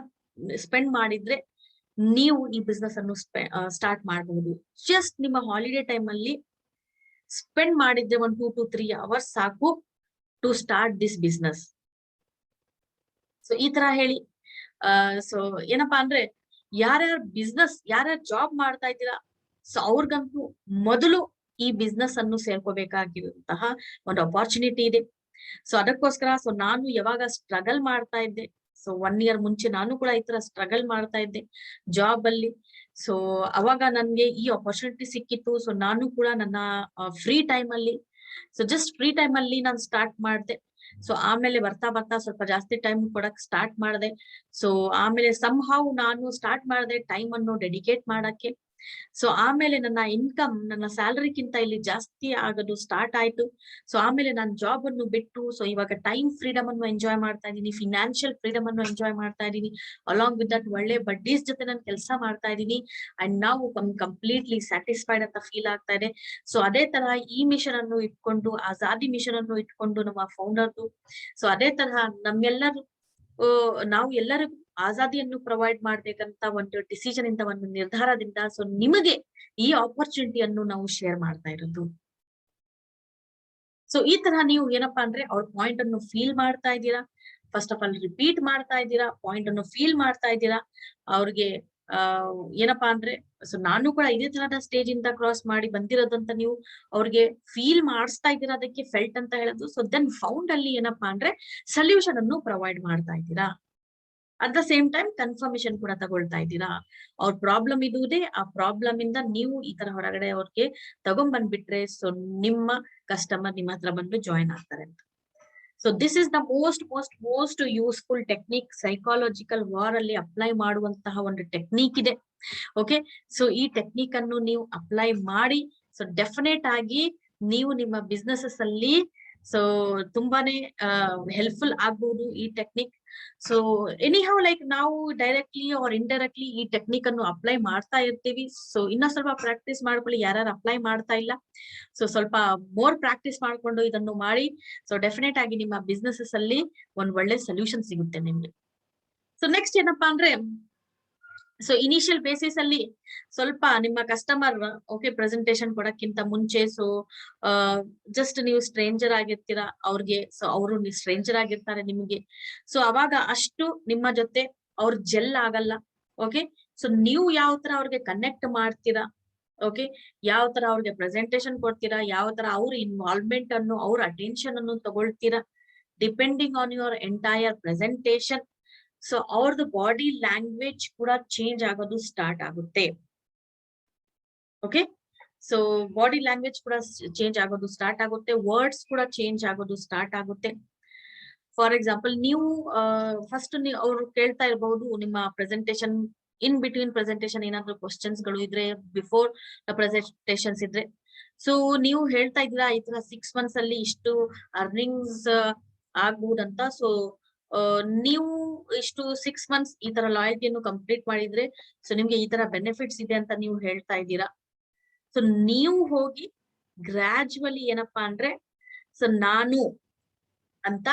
ಮಾಡಿದ್ರೆ ನೀವು ಈ ಬಿಸ್ನೆಸ್ ಅನ್ನು ಸ್ಟಾರ್ಟ್ ಮಾಡಬಹುದು. ಜಸ್ಟ್ ನಿಮ್ಮ ಹಾಲಿಡೇ ಟೈಮ್ ಅಲ್ಲಿ ಸ್ಪೆಂಡ್ ಮಾಡಿದ್ರೆ 1 2 to 3 ಅವರ್ಸ್ ಸಾಕು to start this business. So ಈ ತರ ಹೇಳಿ. ಸೊ ಏನಪ್ಪಾ ಅಂದ್ರೆ ಯಾರ್ಯಾರು ಜಾಬ್ ಮಾಡ್ತಾ ಇದ್ದೀರಾ, ಸೊ ಅವ್ರಿಗಂತೂ ಮೊದಲು ಈ ಬಿಸ್ನೆಸ್ ಅನ್ನು ಸೇರ್ಕೋಬೇಕಾಗಿರುವಂತಹ ಒಂದು ಅಪಾರ್ಚುನಿಟಿ ಇದೆ. ಸೊ ಅದಕ್ಕೋಸ್ಕರ ನಾನು ಯಾವಾಗ ಸ್ಟ್ರಗಲ್ ಮಾಡ್ತಾ ಇದ್ದೆ, ಸೊ 1 year ಮುಂಚೆ ನಾನು ಕೂಡ ಈ ತರ ಸ್ಟ್ರಗಲ್ ಮಾಡ್ತಾ ಇದ್ದೆ ಜಾಬ್ ಅಲ್ಲಿ. ಸೊ ಅವಾಗ ನನ್ಗೆ ಈ ಅಪಾರ್ಚುನಿಟಿ ಸಿಕ್ಕಿತ್ತು. ಸೊ ನಾನು ಕೂಡ ನನ್ನ ಫ್ರೀ ಟೈಮ್ ಅಲ್ಲಿ ನಾನು ಸ್ಟಾರ್ಟ್ ಮಾಡಿದೆ. ಸೊ ಆಮೇಲೆ ಬರ್ತಾ ಸ್ವಲ್ಪ ಜಾಸ್ತಿ ಟೈಮ್ ಕೊಡಕ್ ಸ್ಟಾರ್ಟ್ ಮಾಡಿದೆ. ಸೊ ಆಮೇಲೆ ಸಂಹೌ ನಾನು ಸ್ಟಾರ್ಟ್ ಮಾಡಿದೆ ಟೈಮ್ ಅನ್ನು ಡೆಡಿಕೇಟ್ ಮಾಡಕ್ಕೆ. ಸೊ ಆಮೇಲೆ ನನ್ನ ಇನ್ಕಮ್ ನನ್ನ ಸ್ಯಾಲರಿಗಿಂತ ಇಲ್ಲಿ ಜಾಸ್ತಿ ಆಗೋದು ಸ್ಟಾರ್ಟ್ ಆಯ್ತು. ಸೊ ಆಮೇಲೆ ನಾನು ಜಾಬ್ ಅನ್ನು ಬಿಟ್ಟು ಸೊ ಇವಾಗ ಟೈಮ್ ಫ್ರೀಡಮ್ ಅನ್ನು ಎಂಜಾಯ್ ಮಾಡ್ತಾ ಇದ್ದೀನಿ, ಫಿನಾನ್ಷಿಯಲ್ ಫ್ರೀಡಮ್ ಅನ್ನು ಎಂಜಾಯ್ ಮಾಡ್ತಾ ಇದ್ದೀನಿ. ಅಲಾಂಗ್ ವಿತ್ ದಟ್ ಒಳ್ಳೆ ಬಡ್ಡೀಸ್ ಜೊತೆ ನಾನು ಕೆಲಸ ಮಾಡ್ತಾ ಇದ್ದೀನಿ. ಅಂಡ್ ನಾವು ಕಂಪ್ಲೀಟ್ಲಿ ಸ್ಯಾಟಿಸ್ಫೈಡ್ ಅಂತ ಫೀಲ್ ಆಗ್ತಾ ಇದೆ. ಸೊ ಅದೇ ತರ ಈ ಮಿಷನ್ ಅನ್ನು ಇಟ್ಕೊಂಡು, ಆಜಾದಿ ಮಿಷನ್ ಅನ್ನು ಇಟ್ಕೊಂಡು ನಮ್ಮ ಫೌಂಡರ್ದು, ಸೊ ಅದೇ ತರಹ ನಾವು ಎಲ್ಲರಿಗೂ ಆಜಾದಿಯನ್ನು ಪ್ರೊವೈಡ್ ಮಾಡ್ಬೇಕಂತ ಒಂದು ಡಿಸಿಷನ್ ಇಂದ, ಒಂದು ನಿರ್ಧಾರದಿಂದ ಸೊ ನಿಮಗೆ ಈ ಆಪರ್ಚುನಿಟಿಯನ್ನು ನಾವು ಶೇರ್ ಮಾಡ್ತಾ ಇರೋದು. ಸೊ ಈ ತರ ನೀವು ಏನಪ್ಪಾ ಅಂದ್ರೆ ಅವ್ರ ಪಾಯಿಂಟ್ ಅನ್ನು ಫೀಲ್ ಮಾಡ್ತಾ ಇದ್ದೀರಾ, ಫಸ್ಟ್ ಆಫ್ ಆಲ್ ರಿಪೀಟ್ ಮಾಡ್ತಾ ಇದ್ದೀರಾ, ಪಾಯಿಂಟ್ ಅನ್ನು ಫೀಲ್ ಮಾಡ್ತಾ ಇದ್ದೀರಾ. ಅವ್ರಿಗೆ ಏನಪ್ಪಾ ಅಂದ್ರೆ ಸೊ ನಾನು ಕೂಡ ಇದೇ ತರಹದ ಸ್ಟೇಜ್ ಇಂದ ಕ್ರಾಸ್ ಮಾಡಿ ಬಂದಿರೋದಂತ ನೀವು ಅವ್ರಿಗೆ ಫೀಲ್ ಮಾಡಿಸ್ತಾ ಇದ್ದೀರಾ, ಅದಕ್ಕೆ ಫೆಲ್ಟ್ ಅಂತ ಹೇಳೋದು. ಸೊ ದೆನ್ ಫೌಂಡ್ ಅಲ್ಲಿ ಏನಪ್ಪಾ ಅಂದ್ರೆ ಸೊಲ್ಯೂಷನ್ ಅನ್ನು ಪ್ರೊವೈಡ್ ಮಾಡ್ತಾ ಇದ್ದೀರಾ. At the same time confirmation ಕೂಡ ತಗೊಳ್ತಾ ಇದ್ದೀರಾ. ಅವ್ರ ಪ್ರಾಬ್ಲಮ್ ಇದುವುದೇ, ಆ ಪ್ರಾಬ್ಲಮ್ ಇಂದ ನೀವು ಈ ತರ ಹೊರಗಡೆ ಅವ್ರಿಗೆ ತಗೊಂಡ್ಬಂದ್ಬಿಟ್ರೆ ಸೊ ನಿಮ್ಮ ಕಸ್ಟಮರ್ ನಿಮ್ಮ ಹತ್ರ ಬಂದು ಜಾಯಿನ್ ಆಗ್ತಾರೆ ಅಂತ. So this is the most useful technique. Psychological war ಅಲ್ಲಿ ಅಪ್ಲೈ ಮಾಡುವಂತಹ ಒಂದು ಟೆಕ್ನಿಕ್ ಇದೆ. ಓಕೆ, ಸೊ ಈ ಟೆಕ್ನಿಕ್ ಅನ್ನು ನೀವು ಅಪ್ಲೈ ಮಾಡಿ ಸೊ ಡೆಫಿನೆಟ್ ಆಗಿ ನೀವು ನಿಮ್ಮ ಬಿಸ್ನೆಸಸ್ ಅಲ್ಲಿ ಸೊ ತುಂಬಾನೇ ಹೆಲ್ಪ್ಫುಲ್ ಆಗ್ಬಹುದು ಈ ಟೆಕ್ನಿಕ್. ಸೊ ಎನಿಹೌ ಲೈಕ್ ನಾವು ಡೈರೆಕ್ಟ್ಲಿ ಆರ್ ಇಂಡೈರೆಕ್ಟ್ಲಿ ಈ ಟೆಕ್ನಿಕ್ ಅನ್ನು ಅಪ್ಲೈ ಮಾಡ್ತಾ ಇರ್ತೀವಿ. ಸೊ ಇನ್ನ ಸ್ವಲ್ಪ ಪ್ರಾಕ್ಟೀಸ್ ಮಾಡ್ಕೊಳ್ಳಿ, ಯಾರು ಅಪ್ಲೈ ಮಾಡ್ತಾ ಇಲ್ಲ. ಸೊ ಸ್ವಲ್ಪ ಮೋರ್ ಪ್ರಾಕ್ಟೀಸ್ ಮಾಡ್ಕೊಂಡು ಇದನ್ನು ಮಾಡಿ. ಸೊ ಡೆಫಿನೆಟ್ ಆಗಿ ನಿಮ್ಮ ಬಿಸ್ನೆಸಸ್ ಅಲ್ಲಿ ಒಂದ್ ಒಳ್ಳೆ ಸೊಲ್ಯೂಷನ್ ಸಿಗುತ್ತೆ ನಿಮ್ಗೆ. ಸೊ ನೆಕ್ಸ್ಟ್ ಏನಪ್ಪಾ ಅಂದ್ರೆ ಸೊ ಇನಿಷಿಯಲ್ ಬೇಸಿಸ್ ಅಲ್ಲಿ ಸ್ವಲ್ಪ ನಿಮ್ಮ ಕಸ್ಟಮರ್ ಓಕೆ ಪ್ರೆಸೆಂಟೇಶನ್ ಕೊಡಕ್ಕಿಂತ ಮುಂಚೆ ಸೊ ಜಸ್ಟ್ ನೀವು ಸ್ಟ್ರೇಂಜರ್ ಆಗಿರ್ತೀರಾ ಅವ್ರಿಗೆ, ಸೊ ಅವರು ಸ್ಟ್ರೇಂಜರ್ ಆಗಿರ್ತಾರೆ ನಿಮ್ಗೆ. ಸೊ ಅವಾಗ ಅಷ್ಟು ನಿಮ್ಮ ಜೊತೆ ಅವ್ರ ಜೆಲ್ ಆಗಲ್ಲ. ಓಕೆ, ಸೊ ನೀವು ಯಾವ ತರ ಅವ್ರಿಗೆ ಕನೆಕ್ಟ್ ಮಾಡ್ತೀರಾ, ಓಕೆ, ಯಾವ ತರ ಅವ್ರಿಗೆ ಪ್ರೆಸೆಂಟೇಶನ್ ಕೊಡ್ತೀರಾ, ಯಾವ ತರ ಅವ್ರ ಇನ್ವಾಲ್ವ್ಮೆಂಟ್ ಅನ್ನು, ಅವ್ರ ಅಟೆನ್ಷನ್ ಅನ್ನು ತಗೊಳ್ತೀರಾ, depending on your entire presentation. So ಅವ್ರದ್ದು ಬಾಡಿ ಲ್ಯಾಂಗ್ವೇಜ್ ಕೂಡ ಚೇಂಜ್ ಆಗೋದು ಸ್ಟಾರ್ಟ್ ಆಗುತ್ತೆ. ಓಕೆ, ಸೊ ಬಾಡಿ ಲ್ಯಾಂಗ್ವೇಜ್ ಕೂಡ ಚೇಂಜ್ ಆಗೋದು ಸ್ಟಾರ್ಟ್ ಆಗುತ್ತೆ, ವರ್ಡ್ಸ್ ಕೂಡ ಚೇಂಜ್ ಆಗೋದು ಸ್ಟಾರ್ಟ್ ಆಗುತ್ತೆ. ಫಾರ್ ಎಕ್ಸಾಂಪಲ್ ನೀವು ಫಸ್ಟ್ ಅವ್ರು ಕೇಳ್ತಾ ಇರಬಹುದು ನಿಮ್ಮ ಪ್ರೆಸೆಂಟೇಶನ್, ಇನ್ ಬಿಟ್ವೀನ್ ಪ್ರೆಸೆಂಟೇಶನ್ ಏನಾದ್ರು ಕ್ವಶನ್ಸ್ ಗಳು ಇದ್ರೆ, ಬಿಫೋರ್ ಪ್ರೆಸೆಂಟೇಶನ್ಸ್ ಇದ್ರೆ, ಸೊ ನೀವು ಹೇಳ್ತಾ ಇದ್ದೀರಾ ಈ ತರ 6 months ಅಲ್ಲಿ ಇಷ್ಟು ಅರ್ನಿಂಗ್ಸ್ ಆಗ್ಬಹುದಂತ. ಸೊ ನೀವು ಇಷ್ಟು 6 months ಈ ತರ ಲಾಯಲ್ಟಿಯನ್ನು ಕಂಪ್ಲೀಟ್ ಮಾಡಿದ್ರೆ ಸೊ ನಿಮ್ಗೆ ಈ ತರ ಬೆನಿಫಿಟ್ಸ್ ಇದೆ ಅಂತ ನೀವು ಹೇಳ್ತಾ ಇದ್ದೀರಾ. ಸೊ ನೀವು ಹೋಗಿ ಗ್ರಾಜುವಲಿ ಏನಪ್ಪಾ ಅಂದ್ರೆ ಸೊ ನಾನು ಅಂತ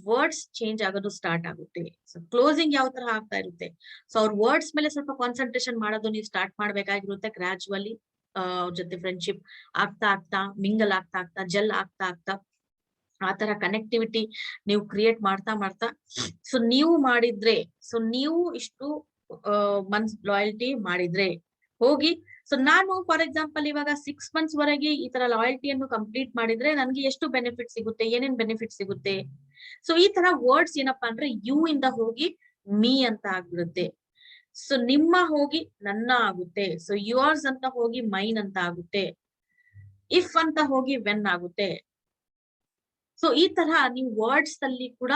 ವರ್ಡ್ಸ್ ಚೇಂಜ್ ಆಗೋದು ಸ್ಟಾರ್ಟ್ ಆಗುತ್ತೆ. ಸೊ ಕ್ಲೋಸಿಂಗ್ ಯಾವ ತರ ಆಗ್ತಾ ಇರುತ್ತೆ, ಸೊ ಅವ್ರ ವರ್ಡ್ಸ್ ಮೇಲೆ ಸ್ವಲ್ಪ ಕಾನ್ಸಂಟ್ರೇಷನ್ ಮಾಡೋದು ನೀವು ಸ್ಟಾರ್ಟ್ ಮಾಡ್ಬೇಕಾಗಿರುತ್ತೆ. ಗ್ರಾಜುವಲಿ ಅವ್ರ ಜೊತೆ ಫ್ರೆಂಡ್ಶಿಪ್ ಆಗ್ತಾ ಮಿಂಗಲ್ ಆಗ್ತಾ ಜೆಲ್ ಆಗ್ತಾ ಆ ತರ ಕನೆಕ್ಟಿವಿಟಿ ನೀವು ಕ್ರಿಯೇಟ್ ಮಾಡ್ತಾ ಸೊ ನೀವು ಮಾಡಿದ್ರೆ, ಸೊ ನೀವು ಇಷ್ಟು ಮಂತ್ಸ್ ಲಾಯಲ್ಟಿ ಮಾಡಿದ್ರೆ ಹೋಗಿ, ಸೊ ನಾನು ಫಾರ್ ಎಕ್ಸಾಂಪಲ್ ಇವಾಗ 6 months ವರೆಗೆ ಈ ತರ ಲಾಯಲ್ಟಿಯನ್ನು ಕಂಪ್ಲೀಟ್ ಮಾಡಿದ್ರೆ ನನ್ಗೆ ಎಷ್ಟು ಬೆನಿಫಿಟ್ ಸಿಗುತ್ತೆ, ಏನೇನ್ ಬೆನಿಫಿಟ್ ಸಿಗುತ್ತೆ. ಸೊ ಈ ತರ ವರ್ಡ್ಸ್ ಏನಪ್ಪಾ ಅಂದ್ರೆ ಯು ಇಂದ ಹೋಗಿ ಮೀ ಅಂತ ಆಗ್ಬಿಡುತ್ತೆ. ಸೊ ನಿಮ್ಮ ಹೋಗಿ ನನ್ನ ಆಗುತ್ತೆ. ಸೊ ಯುವರ್ಸ್ ಅಂತ ಹೋಗಿ ಮೈನ್ ಅಂತ ಆಗುತ್ತೆ. ಇಫ್ ಅಂತ ಹೋಗಿ ವೆನ್ ಆಗುತ್ತೆ. ಸೊ ಈ ತರ ನೀವು ವರ್ಡ್ಸ್ ಅಲ್ಲಿ ಕೂಡ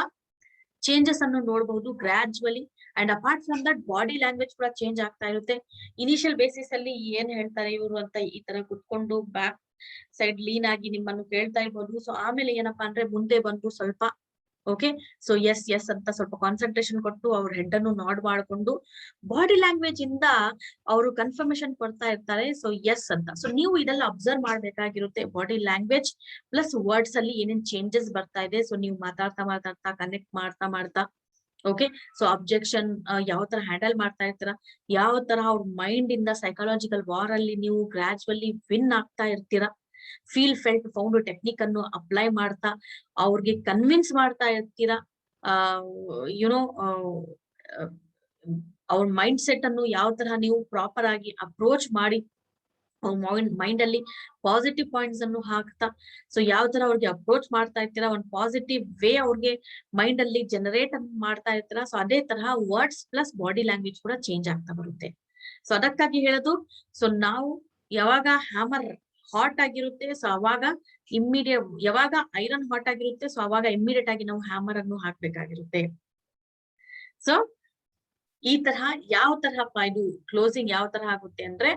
ಚೇಂಜಸ್ ಅನ್ನು ನೋಡಬಹುದು gradually. And apart from that body language ಕೂಡ ಚೇಂಜ್ ಆಗ್ತಾ ಇರುತ್ತೆ. ಇನಿಷಿಯಲ್ ಬೇಸಿಸ್ ಅಲ್ಲಿ ಏನ್ ಹೇಳ್ತಾರೆ ಇವರು ಅಂತ ಈ ತರ ಕುತ್ಕೊಂಡು ಬ್ಯಾಕ್ ಸೈಡ್ ಲೀನ್ ಆಗಿ ನಿಮ್ಮನ್ನು ಕೇಳ್ತಾ ಇರ್ಬೋದು. ಸೊ ಆಮೇಲೆ ಏನಪ್ಪಾ ಅಂದ್ರೆ ಮುಂದೆ ಬಂದು ಸ್ವಲ್ಪ ಓಕೆ ಸೊ ಎಸ್ ಎಸ್ ಅಂತ ಸ್ವಲ್ಪ ಕಾನ್ಸಂಟ್ರೇಷನ್ ಕೊಟ್ಟು ಅವ್ರ ಹೆಡ್ ಅನ್ನು ನಾಡ್ ಮಾಡ್ಕೊಂಡು ಬಾಡಿ ಲ್ಯಾಂಗ್ವೇಜ್ ಇಂದ ಅವರು ಕನ್ಫರ್ಮೇಶನ್ ಕೊಡ್ತಾ ಇರ್ತಾರೆ. ಸೊ ಎಸ್ ಅಂತ. ಸೊ ನೀವು ಇದೆಲ್ಲ ಅಬ್ಸರ್ವ್ ಮಾಡ್ಬೇಕಾಗಿರುತ್ತೆ. ಬಾಡಿ ಲ್ಯಾಂಗ್ವೇಜ್ ಪ್ಲಸ್ ವರ್ಡ್ಸ್ ಅಲ್ಲಿ ಏನೇನ್ ಚೇಂಜಸ್ ಬರ್ತಾ ಇದೆ. ಸೊ ನೀವು ಮಾತಾಡ್ತಾ ಕನೆಕ್ಟ್ ಮಾಡ್ತಾ ಓಕೆ ಸೊ ಅಬ್ಜೆಕ್ಷನ್ ಯಾವ ತರ ಹ್ಯಾಂಡಲ್ ಮಾಡ್ತಾ ಇರ್ತೀರಾ, ಯಾವ ತರ ಅವ್ರ ಮೈಂಡ್ ಇಂದ ಸೈಕಾಲಜಿಕಲ್ ವಾರ್ ಅಲ್ಲಿ ನೀವು ಗ್ರಾಜುವಲಿ ವಿನ್ ಆಗ್ತಾ ಇರ್ತೀರಾ. ಫೀಲ್ ಫೆಲ್ಟ್ ಫೌಂಡ್ ಟೆಕ್ನಿಕ್ ಅನ್ನು ಅಪ್ಲೈ ಮಾಡ್ತಾ ಅವ್ರಿಗೆ ಕನ್ವಿನ್ಸ್ ಮಾಡ್ತಾ ಇರ್ತೀರಾ. ಯುನೋ ಅವ್ರ ಮೈಂಡ್ ಸೆಟ್ ಅನ್ನು ಯಾವ ತರ ನೀವು ಪ್ರಾಪರ್ ಆಗಿ ಅಪ್ರೋಚ್ ಮಾಡಿ ಮೈಂಡ್ ಅಲ್ಲಿ ಪಾಸಿಟಿವ್ ಪಾಯಿಂಟ್ಸ್ ಅನ್ನು ಹಾಕ್ತಾ ಸೊ ಯಾವ ತರ ಅವ್ರಿಗೆ ಅಪ್ರೋಚ್ ಮಾಡ್ತಾ ಇರ್ತೀರಾ, ಒಂದು ಪಾಸಿಟಿವ್ ವೇ ಅವ್ರಿಗೆ ಮೈಂಡ್ ಅಲ್ಲಿ ಜನರೇಟ್ ಮಾಡ್ತಾ ಇರ್ತೀರಾ. ಸೊ ಅದೇ ತರಹ ವರ್ಡ್ಸ್ ಪ್ಲಸ್ ಬಾಡಿ ಲ್ಯಾಂಗ್ವೇಜ್ ಕೂಡ ಚೇಂಜ್ ಆಗ್ತಾ ಬರುತ್ತೆ. ಸೊ ಅದಕ್ಕಾಗಿ ಹೇಳೋದು ಸೊ ನಾವು ಯಾವಾಗ ಹ್ಯಾಮರ್ ಹಾಟ್ ಆಗಿರುತ್ತೆ ಸೊ ಅವಾಗ ಇಮ್ಮಿಡಿಯೇಟ್, ಯಾವಾಗ ಐರನ್ ಹಾಟ್ ಆಗಿರುತ್ತೆ ಸೊ ಅವಾಗ ಇಮ್ಮಿಡಿಯೇಟ್ ಆಗಿ ನಾವು ಹ್ಯಾಮರ್ ಅನ್ನು ಹಾಕ್ಬೇಕಾಗಿರುತ್ತೆ. ಸೊ ಈ ತರಹ ಯಾವ ತರಹಪ್ಪ ಇದು ಕ್ಲೋಸಿಂಗ್ ಯಾವ ತರ ಆಗುತ್ತೆ ಅಂದ್ರೆ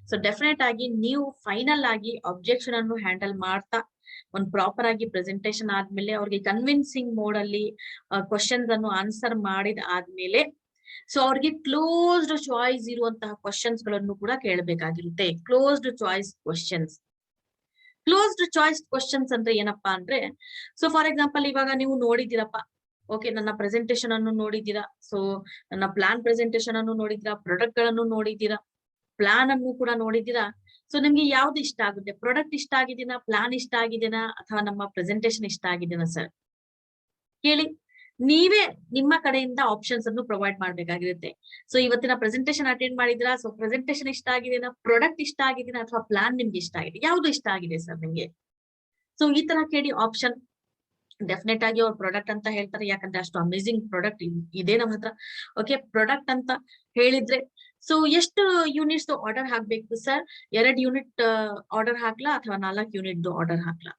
ಸೊ ಡೆಫಿನೆಟ್ ಆಗಿ ನೀವು ಫೈನಲ್ ಆಗಿ ಅಬ್ಜೆಕ್ಷನ್ ಅನ್ನು ಹ್ಯಾಂಡಲ್ ಮಾಡ್ತಾ ಒಂದು ಪ್ರಾಪರ್ ಆಗಿ ಪ್ರೆಸೆಂಟೇಶನ್ ಆದ್ಮೇಲೆ ಅವ್ರಿಗೆ ಕನ್ವಿನ್ಸಿಂಗ್ ಮೋಡ್ ಅಲ್ಲಿ ಕ್ವಶನ್ಸ್ ಅನ್ನು ಆನ್ಸರ್ ಮಾಡಿದ ಆದ್ಮೇಲೆ ಸೊ ಅವ್ರಿಗೆ ಕ್ಲೋಸ್ಡ್ ಚಾಯ್ಸ್ ಇರುವಂತಹ ಕ್ವಶನ್ಸ್ ಗಳನ್ನು ಕೂಡ ಕೇಳಬೇಕಾಗಿರುತ್ತೆ. Closed choice questions. Closed choice questions ಅಂದ್ರೆ ಏನಪ್ಪಾ ಅಂದ್ರೆ ಸೊ ಫಾರ್ ಎಕ್ಸಾಂಪಲ್ ಇವಾಗ ನೀವು ನೋಡಿದಿರಪ್ಪ ಓಕೆ ನನ್ನ ಪ್ರೆಸೆಂಟೇಶನ್ ಅನ್ನು ನೋಡಿದ್ದೀರಾ, ಸೊ ನನ್ನ ಪ್ಲಾನ್ ಪ್ರೆಸೆಂಟೇಶನ್ ಅನ್ನು ನೋಡಿದ್ದೀರಾ, ಪ್ರಾಡಕ್ಟ್ ಗಳನ್ನು ನೋಡಿದ್ದೀರಾ, ಪ್ಲಾನ್ ಅನ್ನು ಕೂಡ ನೋಡಿದ್ದೀರಾ. ಸೊ ನಿಮ್ಗೆ ಯಾವ್ದು ಇಷ್ಟ ಆಗುತ್ತೆ? ಪ್ರಾಡಕ್ಟ್ ಇಷ್ಟ ಆಗಿದೆನಾ, ಪ್ಲಾನ್ ಇಷ್ಟ ಆಗಿದೆನಾ, ಅಥವಾ ನಮ್ಮ ಪ್ರೆಸೆಂಟೇಶನ್ ಇಷ್ಟ ಆಗಿದೆನಾ ಸರ್? ಕೇಳಿ. ನೀವೇ ನಿಮ್ಮ ಕಡೆಯಿಂದ ಆಪ್ಷನ್ಸ್ ಅನ್ನು ಪ್ರೊವೈಡ್ ಮಾಡ್ಬೇಕಾಗಿರುತ್ತೆ. ಸೊ ಇವತ್ತಿನ ಪ್ರೆಸೆಂಟೇಶನ್ ಅಟೆಂಡ್ ಮಾಡಿದ್ರಾ, ಸೊ ಪ್ರೆಸೆಂಟೇಶನ್ ಇಷ್ಟ ಆಗಿದೆನಾ, ಪ್ರಾಡಕ್ಟ್ ಇಷ್ಟ ಆಗಿದೆನಾ, ಅಥವಾ ಪ್ಲಾನ್ ನಿಮ್ಗೆ ಇಷ್ಟ ಆಗಿದೆ, ಯಾವ್ದು ಇಷ್ಟ ಆಗಿದೆ ಸರ್ ನಿಮ್ಗೆ? ಸೊ ಈ ತರ ಕೇಳಿ ಆಪ್ಷನ್. ಡೆಫಿನೆಟ್ ಆಗಿ ಅವ್ರ ಪ್ರಾಡಕ್ಟ್ ಅಂತ ಹೇಳ್ತಾರೆ, ಯಾಕಂದ್ರೆ ಅಷ್ಟು ಅಮೇಸಿಂಗ್ ಪ್ರಾಡಕ್ಟ್ ಇದೆ ನಮ್ಮ ಹತ್ರ. ಓಕೆ ಪ್ರಾಡಕ್ಟ್ ಅಂತ ಹೇಳಿದ್ರೆ ಸೊ ಎಷ್ಟು ಯೂನಿಟ್ಸ್ ಆರ್ಡರ್ ಹಾಕ್ಬೇಕು ಸರ್? 2 ಯೂನಿಟ್ ಆರ್ಡರ್ ಹಾಕ್ಲಾ ಅಥವಾ 4 ಯೂನಿಟ್ ಆರ್ಡರ್ ಹಾಕ್ಲಾ?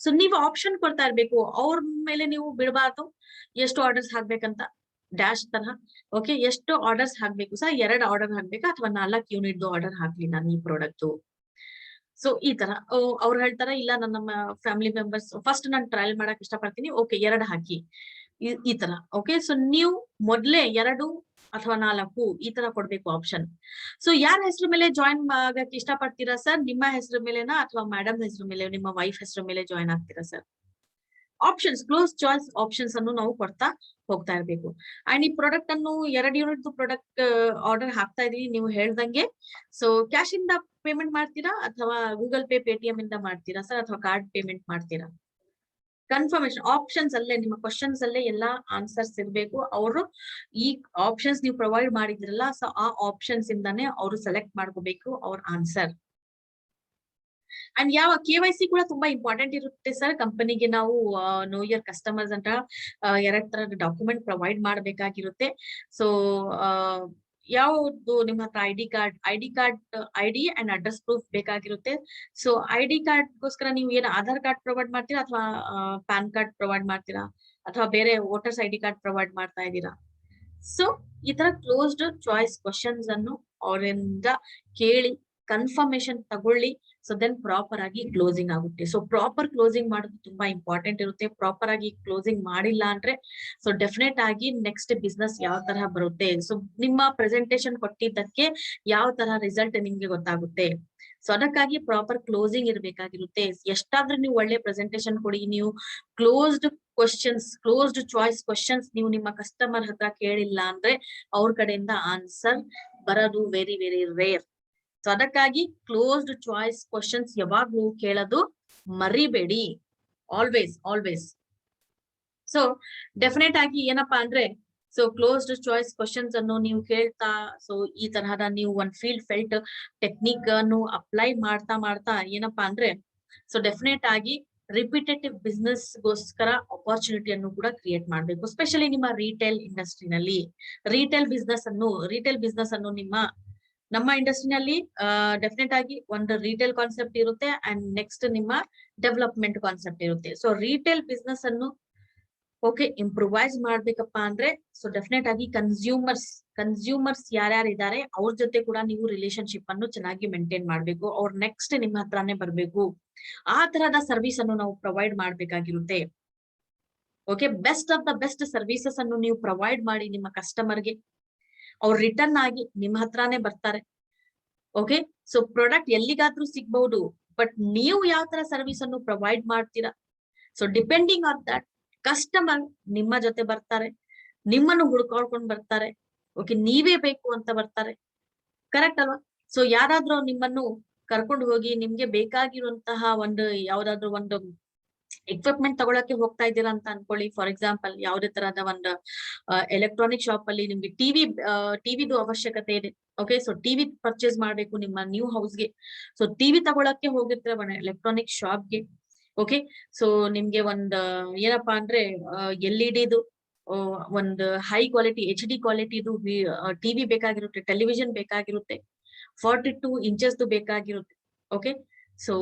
ಸೊ ನೀವು ಆಪ್ಷನ್ ಕೊಡ್ತಾ ಇರ್ಬೇಕು. ಅವ್ರ ಮೇಲೆ ನೀವು ಬಿಡಬಾರ್ದು ಎಷ್ಟು ಆರ್ಡರ್ಸ್ ಹಾಕ್ಬೇಕಂತ ಡ್ಯಾಶ್ ತರಹ. ಓಕೆ ಎಷ್ಟು ಆರ್ಡರ್ಸ್ ಹಾಕ್ಬೇಕು ಸರ್? 2 ಆರ್ಡರ್ ಹಾಕ್ಬೇಕಾ ಅಥವಾ 4 ಯೂನಿಟ್ ಆರ್ಡರ್ ಹಾಕ್ಲಿ ನಾನು ಈ ಪ್ರಾಡಕ್ಟ್? ಸೊ ಈ ತರ ಅವ್ರು ಹೇಳ್ತಾರೆ ಇಲ್ಲ ನನ್ನ ಫ್ಯಾಮಿಲಿ ಮೆಂಬರ್ಸ್ ಫಸ್ಟ್ ನಾನು ಟ್ರಯಲ್ ಮಾಡಕ್ ಇಷ್ಟಪಡ್ತೀನಿ, ಓಕೆ 2 ಹಾಕಿ ಈ ತರ. ಓಕೆ ಸೊ ನೀವು ಮೊದ್ಲೇ 2 ಅಥವಾ 4 ಈ ತರ ಕೊಡ್ಬೇಕು ಆಪ್ಷನ್. ಸೊ ಯಾರ ಹೆಸರು ಮೇಲೆ ಜಾಯಿನ್ ಆಗಕ್ಕೆ ಇಷ್ಟ ಪಡ್ತೀರಾ ಸರ್? ನಿಮ್ಮ ಹೆಸರು ಮೇಲೆನಾ ಅಥವಾ ಮೇಡಮ್ ಹೆಸರು ಮೇಲೆ, ನಿಮ್ಮ ವೈಫ್ ಹೆಸರು ಮೇಲೆ ಜಾಯಿನ್ ಆಗ್ತೀರಾ sir? Options, close choice options ಅನ್ನು ನಾವು ಕೊಡ್ತಾ ಹೋಗ್ತಾ ಇರ್ಬೇಕು. ಅಂಡ್ ಈ ಪ್ರಾಡಕ್ಟ್ ಅನ್ನು 2 ಯೂನಿಟ್ ಪ್ರಾಡಕ್ಟ್ ಆರ್ಡರ್ ಹಾಕ್ತಾ ಇದೀವಿ ನೀವು ಹೇಳ್ದಂಗೆ. ಸೊ ಕ್ಯಾಶ್ ಇಂದ ಪೇಮೆಂಟ್ ಮಾಡ್ತೀರಾ ಅಥವಾ ಗೂಗಲ್ ಪೇ, ಪೇಟಿಎಂ ಇಂದ ಮಾಡ್ತೀರಾ ಸರ್, ಅಥವಾ ಕಾರ್ಡ್ ಪೇಮೆಂಟ್ ಮಾಡ್ತೀರಾ? ಕನ್ಫರ್ಮೇಶನ್ ಆಪ್ಷನ್ಸ್ ಅಲ್ಲೇ ನಿಮ್ಮ ಕ್ವಶನ್ಸ್ ಅಲ್ಲೇ ಎಲ್ಲಾ ಆನ್ಸರ್ಸ್ ಇರ್ಬೇಕು. ಅವರು ಈ ಆಪ್ಷನ್ಸ್ ನೀವು ಪ್ರೊವೈಡ್ ಮಾಡಿದ್ರಲ್ಲ ಸೊ ಆ ಆಪ್ಷನ್ಸ್ ಇಂದಾನೆ ಅವರು ಸೆಲೆಕ್ಟ್ ಮಾಡ್ಕೋಬೇಕು ಅವ್ರ ಆನ್ಸರ್. ಅಂಡ್ ಯಾವ KYC ಕೂಡ ತುಂಬಾ ಇಂಪಾರ್ಟೆಂಟ್ ಇರುತ್ತೆ ಸರ್. ಕಂಪನಿಗೆ ನಾವು ನೋ ಯರ್ ಕಸ್ಟಮರ್ಸ್ ಅಂತ 2 ತರದ ಡಾಕ್ಯುಮೆಂಟ್ ಪ್ರೊವೈಡ್ ಮಾಡ್ಬೇಕಾಗಿರುತ್ತೆ. ಸೊ ಯಾವ್ದು ನಿಮ್ಮ ಹತ್ರ ಐಡಿ ಅಂಡ್ ಅಡ್ರೆಸ್ ಪ್ರೂಫ್ ಬೇಕಾಗಿರುತ್ತೆ. ಸೊ ಐಡಿ ಕಾರ್ಡ್ ಗೋಸ್ಕರ ನೀವು ಏನು ಆಧಾರ್ ಕಾರ್ಡ್ ಪ್ರೊವೈಡ್ ಮಾಡ್ತೀರಾ ಅಥವಾ ಪ್ಯಾನ್ ಕಾರ್ಡ್ ಪ್ರೊವೈಡ್ ಮಾಡ್ತೀರಾ ಅಥವಾ ಬೇರೆ ವೋಟರ್ಸ್ ID ಕಾರ್ಡ್ ಪ್ರೊವೈಡ್ ಮಾಡ್ತಾ ಇದ್ದೀರಾ? ಸೊ ಈ ತರ ಕ್ಲೋಸ್ಡ್ ಚಾಯ್ಸ್ ಕ್ವಶನ್ಸ್ ಅನ್ನು ಅವರಿಂದ ಕೇಳಿ ಕನ್ಫರ್ಮೇಶನ್ ತಗೊಳ್ಳಿ. ಸೊ ದೆನ್ ಪ್ರಾಪರ್ ಆಗಿ ಕ್ಲೋಸಿಂಗ್ ಆಗುತ್ತೆ. ಸೊ ಪ್ರಾಪರ್ ಕ್ಲೋಸಿಂಗ್ ಮಾಡೋದು ತುಂಬಾ ಇಂಪಾರ್ಟೆಂಟ್ ಇರುತ್ತೆ. ಪ್ರಾಪರ್ ಆಗಿ ಕ್ಲೋಸಿಂಗ್ ಮಾಡಿಲ್ಲ ಅಂದ್ರೆ ಸೊ ಡೆಫಿನೆಟ್ ಆಗಿ ನೆಕ್ಸ್ಟ್ ಬಿಸ್ನೆಸ್ ಯಾವ ತರಹ ಬರುತ್ತೆ, ಸೊ ನಿಮ್ಮ ಪ್ರೆಸೆಂಟೇಶನ್ ಕೊಟ್ಟಿದ್ದಕ್ಕೆ ಯಾವ ತರ ರಿಸಲ್ಟ್ ನಿಮ್ಗೆ ಗೊತ್ತಾಗುತ್ತೆ. ಸೊ ಅದಕ್ಕಾಗಿ ಪ್ರಾಪರ್ ಕ್ಲೋಸಿಂಗ್ ಇರ್ಬೇಕಾಗಿರುತ್ತೆ. ಎಷ್ಟಾದ್ರೂ ನೀವು ಒಳ್ಳೆ ಪ್ರೆಸೆಂಟೇಶನ್ ಕೊಡಿ, ನೀವು closed questions, closed choice questions ನೀವು ನಿಮ್ಮ ಕಸ್ಟಮರ್ ಹತ್ರ ಕೇಳಿಲ್ಲ ಅಂದ್ರೆ ಅವ್ರ ಕಡೆಯಿಂದ ಆನ್ಸರ್ ಬರೋದು ವೆರಿ ವೆರಿ ರೇರ್. ಸೊ ಅದಕ್ಕಾಗಿ ಕ್ಲೋಸ್ಡ್ ಚಾಯ್ಸ್ ಕ್ವಶನ್ಸ್ ಯಾವಾಗ್ಲೂ ಕೇಳೋದು ಮರಿಬೇಡಿ. ಆಲ್ವೇಸ್. ಸೊ ಡೆಫಿನೆಟ್ ಆಗಿ ಏನಪ್ಪಾ ಅಂದ್ರೆ ಸೊ ಕ್ಲೋಸ್ಡ್ ಚಾಯ್ಸ್ ಕ್ವಶನ್ಸ್ ಅನ್ನು ನೀವು ಕೇಳ್ತಾ ಸೊ ಈ ತರಹದ ನೀವು ಒಂದ್ ಫೀಲ್ಡ್ ಫೆಲ್ಟ್ ಟೆಕ್ನಿಕ್ ಅನ್ನು ಅಪ್ಲೈ ಮಾಡ್ತಾ ಏನಪ್ಪಾ ಅಂದ್ರೆ ಸೊ ಡೆಫಿನೆಟ್ ಆಗಿ ರಿಪಿಟೇಟಿವ್ ಬಿಸ್ನೆಸ್ ಗೋಸ್ಕರ ಅಪಾರ್ಚುನಿಟಿಯನ್ನು ಕೂಡ ಕ್ರಿಯೇಟ್ ಮಾಡಬೇಕು. ಸ್ಪೆಷಲಿ ನಿಮ್ಮ ರಿಟೇಲ್ ಇಂಡಸ್ಟ್ರಿನಲ್ಲಿ ರಿಟೇಲ್ ಬಿಸ್ನೆಸ್ ಅನ್ನು ನಮ್ಮ ಇಂಡಸ್ಟ್ರಿನಲ್ಲಿ ಡೆಫಿನೆಟ್ ಆಗಿ ಒಂದು ರಿಟೇಲ್ ಕಾನ್ಸೆಪ್ಟ್ ಇರುತ್ತೆ ಅಂಡ್ ನೆಕ್ಸ್ಟ್ ನಿಮ್ಮ ಡೆವಲಪ್ಮೆಂಟ್ ಕಾನ್ಸೆಪ್ಟ್ ಇರುತ್ತೆ. ಸೊ ರಿಟೇಲ್ ಬಿಸ್ನೆಸ್ ಅನ್ನು ಓಕೆ ಇಂಪ್ರೂವೈಸ್ ಮಾಡ್ಬೇಕಪ್ಪ ಅಂದ್ರೆ ಸೊ ಡೆಫಿನೆಟ್ ಆಗಿ ಕನ್ಸ್ಯೂಮರ್ಸ್ ಯಾರ್ಯಾರು ಇದ್ದಾರೆ ಅವ್ರ ಜೊತೆ ಕೂಡ ನೀವು ರಿಲೇಶನ್ಶಿಪ್ ಅನ್ನು ಚೆನ್ನಾಗಿ ಮೇಂಟೈನ್ ಮಾಡ್ಬೇಕು. ಅವ್ರ ನೆಕ್ಸ್ಟ್ ನಿಮ್ಮ ಹತ್ರನೇ ಬರ್ಬೇಕು. ಆ ತರದ ಸರ್ವಿಸ್ ಅನ್ನು ನಾವು ಪ್ರೊವೈಡ್ ಮಾಡ್ಬೇಕಾಗಿರುತ್ತೆ. Okay, best of the best services ಅನ್ನು ನೀವು ಪ್ರೊವೈಡ್ ಮಾಡಿ ನಿಮ್ಮ ಕಸ್ಟಮರ್ಗೆ. ಅವ್ರು ರಿಟರ್ನ್ ಆಗಿ ನಿಮ್ಮ ಹತ್ರನೇ ಬರ್ತಾರೆ. ಓಕೆ, ಸೊ ಪ್ರಾಡಕ್ಟ್ ಎಲ್ಲಿಗಾದ್ರೂ ಸಿಗ್ಬಹುದು, ಬಟ್ ನೀವು ಯಾವ ತರ ಸರ್ವಿಸ್ ಅನ್ನು ಪ್ರೊವೈಡ್ ಮಾಡ್ತೀರಾ, so depending on that customer ನಿಮ್ಮ ಜೊತೆ ಬರ್ತಾರೆ, ನಿಮ್ಮನ್ನು ಹುಡ್ಕಾಡ್ಕೊಂಡು ಬರ್ತಾರೆ. ಓಕೆ, ನೀವೇ ಬೇಕು ಅಂತ ಬರ್ತಾರೆ. ಕರೆಕ್ಟ್ ಅಲ್ವಾ? ಸೊ ಯಾರಾದ್ರೂ ನಿಮ್ಮನ್ನು ಕರ್ಕೊಂಡು ಹೋಗಿ ನಿಮ್ಗೆ ಬೇಕಾಗಿರುವಂತಹ ಯಾವ್ದಾದ್ರು ಒಂದು ಎಕ್ವಿಪ್ಮೆಂಟ್ ತಗೊಳಕ್ಕೆ ಹೋಗ್ತಾ ಇದ್ದೀರಾ ಅಂತ ಅನ್ಕೊಳ್ಳಿ. ಫಾರ್ ಎಕ್ಸಾಂಪಲ್ ಯಾವುದೇ ತರಹದ ಒಂದು ಎಲೆಕ್ಟ್ರಾನಿಕ್ ಶಾಪ್ ಅಲ್ಲಿ ನಿಮ್ಗೆ ಟಿವಿದು ಅವಶ್ಯಕತೆ ಇದೆ. ಓಕೆ, ಸೊ ಟಿವಿ ಪರ್ಚೇಸ್ ಮಾಡ್ಬೇಕು ನಿಮ್ಮ ನ್ಯೂ ಹೌಸ್ಗೆ. ಸೊ ಟಿವಿ ತಗೊಳಕ್ಕೆ ಹೋಗಿರ್ತೀರ ಒಂದು ಎಲೆಕ್ಟ್ರಾನಿಕ್ ಶಾಪ್ಗೆ. ಓಕೆ, ಸೊ ನಿಮ್ಗೆ ಏನಪ್ಪಾ ಅಂದ್ರೆ LED ಒಂದು ಹೈ ಕ್ವಾಲಿಟಿ HD ಕ್ವಾಲಿಟಿದು ಟಿವಿ ಬೇಕಾಗಿರುತ್ತೆ, ಟೆಲಿವಿಷನ್ ಬೇಕಾಗಿರುತ್ತೆ, 42 ಇಂಚಸ್ ಬೇಕಾಗಿರುತ್ತೆ. Okay, so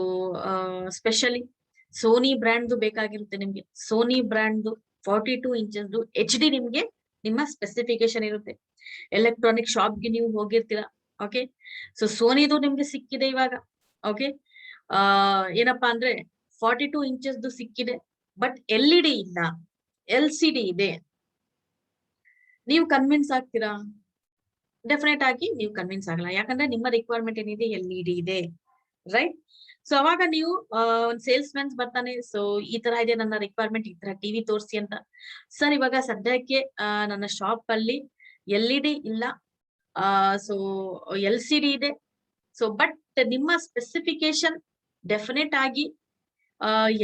specially Sony brand ಬೇಕಾಗಿರುತ್ತೆ ನಿಮ್ಗೆ. ಸೋನಿ ಬ್ರ್ಯಾಂಡ್ 42 ಇಂಚಸ್ HD ನಿಮ್ಗೆ ನಿಮ್ಮ ಸ್ಪೆಸಿಫಿಕೇಶನ್ ಇರುತ್ತೆ. ಎಲೆಕ್ಟ್ರಾನಿಕ್ ಶಾಪ್ಗೆ ನೀವು ಹೋಗಿರ್ತೀರಾ. ಓಕೆ, ಸೊ ಸೋನಿದು ನಿಮ್ಗೆ ಸಿಕ್ಕಿದೆ ಇವಾಗ. ಓಕೆ, ಏನಪ್ಪಾ ಅಂದ್ರೆ 42 ಇಂಚಸ್ ಸಿಕ್ಕಿದೆ, ಬಟ್ LED ಇಲ್ಲ, LCD ಇದೆ. ನೀವು ಕನ್ವಿನ್ಸ್ ಆಗ್ತೀರಾ? ಡೆಫಿನೆಟ್ ಆಗಿ ನೀವು ಕನ್ವಿನ್ಸ್ ಆಗಲ್ಲ. ಯಾಕಂದ್ರೆ ನಿಮ್ಮ ರಿಕ್ವೈರ್ಮೆಂಟ್ ಏನಿದೆ LED ಇದೆ, ರೈಟ್? ಸೊ ಅವಾಗ ನೀವು ಒಂದ್ ಸೇಲ್ಸ್ ಮ್ಯಾನ್ಸ್ ಬರ್ತಾನೆ, ಸೊ ಈ ತರ ಇದೆ ನನ್ನ ರಿಕ್ವೈರ್ಮೆಂಟ್, ಈ ತರ ಟಿವಿ ತೋರಿಸಿ ಅಂತ. ಸರ್ ಇವಾಗ ಸದ್ಯಕ್ಕೆ ನನ್ನ ಶಾಪ್ ಅಲ್ಲಿ LED ಇಲ್ಲ, ಸೊ LCD ಇದೆ. ಸೊ ಬಟ್ ನಿಮ್ಮ ಸ್ಪೆಸಿಫಿಕೇಶನ್ ಡೆಫಿನೆಟ್ ಆಗಿ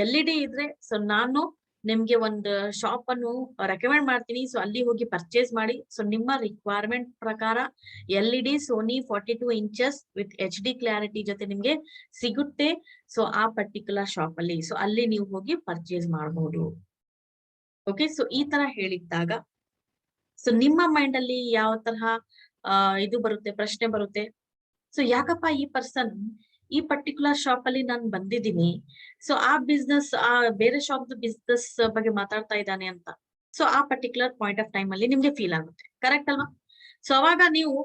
LED ಇದ್ರೆ ಸೊ ನಾನು ನಿಮ್ಗೆ ಒಂದು ಶಾಪ್ ಅನ್ನು ರೆಕಮೆಂಡ್ ಮಾಡ್ತೀನಿ. ಸೊ ಅಲ್ಲಿ ಹೋಗಿ ಪರ್ಚೇಸ್ ಮಾಡಿ. ಸೊ ನಿಮ್ಮ ರಿಕ್ವೈರ್ಮೆಂಟ್ ಪ್ರಕಾರ LED Sony 42 inches with HD clarity ಜೊತೆ ನಿಮ್ಗೆ ಸಿಗುತ್ತೆ. ಸೊ ಆ ಪರ್ಟಿಕ್ಯುಲರ್ ಶಾಪ್ ಅಲ್ಲಿ, ಸೊ ಅಲ್ಲಿ ನೀವು ಹೋಗಿ ಪರ್ಚೇಸ್ ಮಾಡಬಹುದು. ಓಕೆ, ಸೊ ಈ ತರ ಹೇಳಿದ್ದಾಗ ಸೊ ನಿಮ್ಮ ಮೈಂಡ್ ಅಲ್ಲಿ ಯಾವ ತರಹ ಇದು ಬರುತ್ತೆ, ಪ್ರಶ್ನೆ ಬರುತ್ತೆ. ಸೊ ಯಾಕಪ್ಪ ಈ ಪರ್ಸನ್ ಈ ಪರ್ಟಿಕ್ಯುಲರ್ ಶಾಪ್ ಅಲ್ಲಿ ನಾನು ಬಂದಿದ್ದೀನಿ, ಸೊ ಆ ಬಿಸ್ನೆಸ್ ಬೇರೆ ಶಾಪ್ ಬಿಸ್ನೆಸ್ ಬಗ್ಗೆ ಮಾತಾಡ್ತಾ ಇದ್ದಾನೆ ಅಂತ. ಸೊ ಆ ಪರ್ಟಿಕ್ಯುಲರ್ ಪಾಯಿಂಟ್ ಆಫ್ ಟೈಮ್ ಅಲ್ಲಿ ನಿಮ್ಗೆ ಫೀಲ್ ಆಗುತ್ತೆ. ಕರೆಕ್ಟ್ ಅಲ್ವಾ? ಸೊ ಅವಾಗ ನೀವು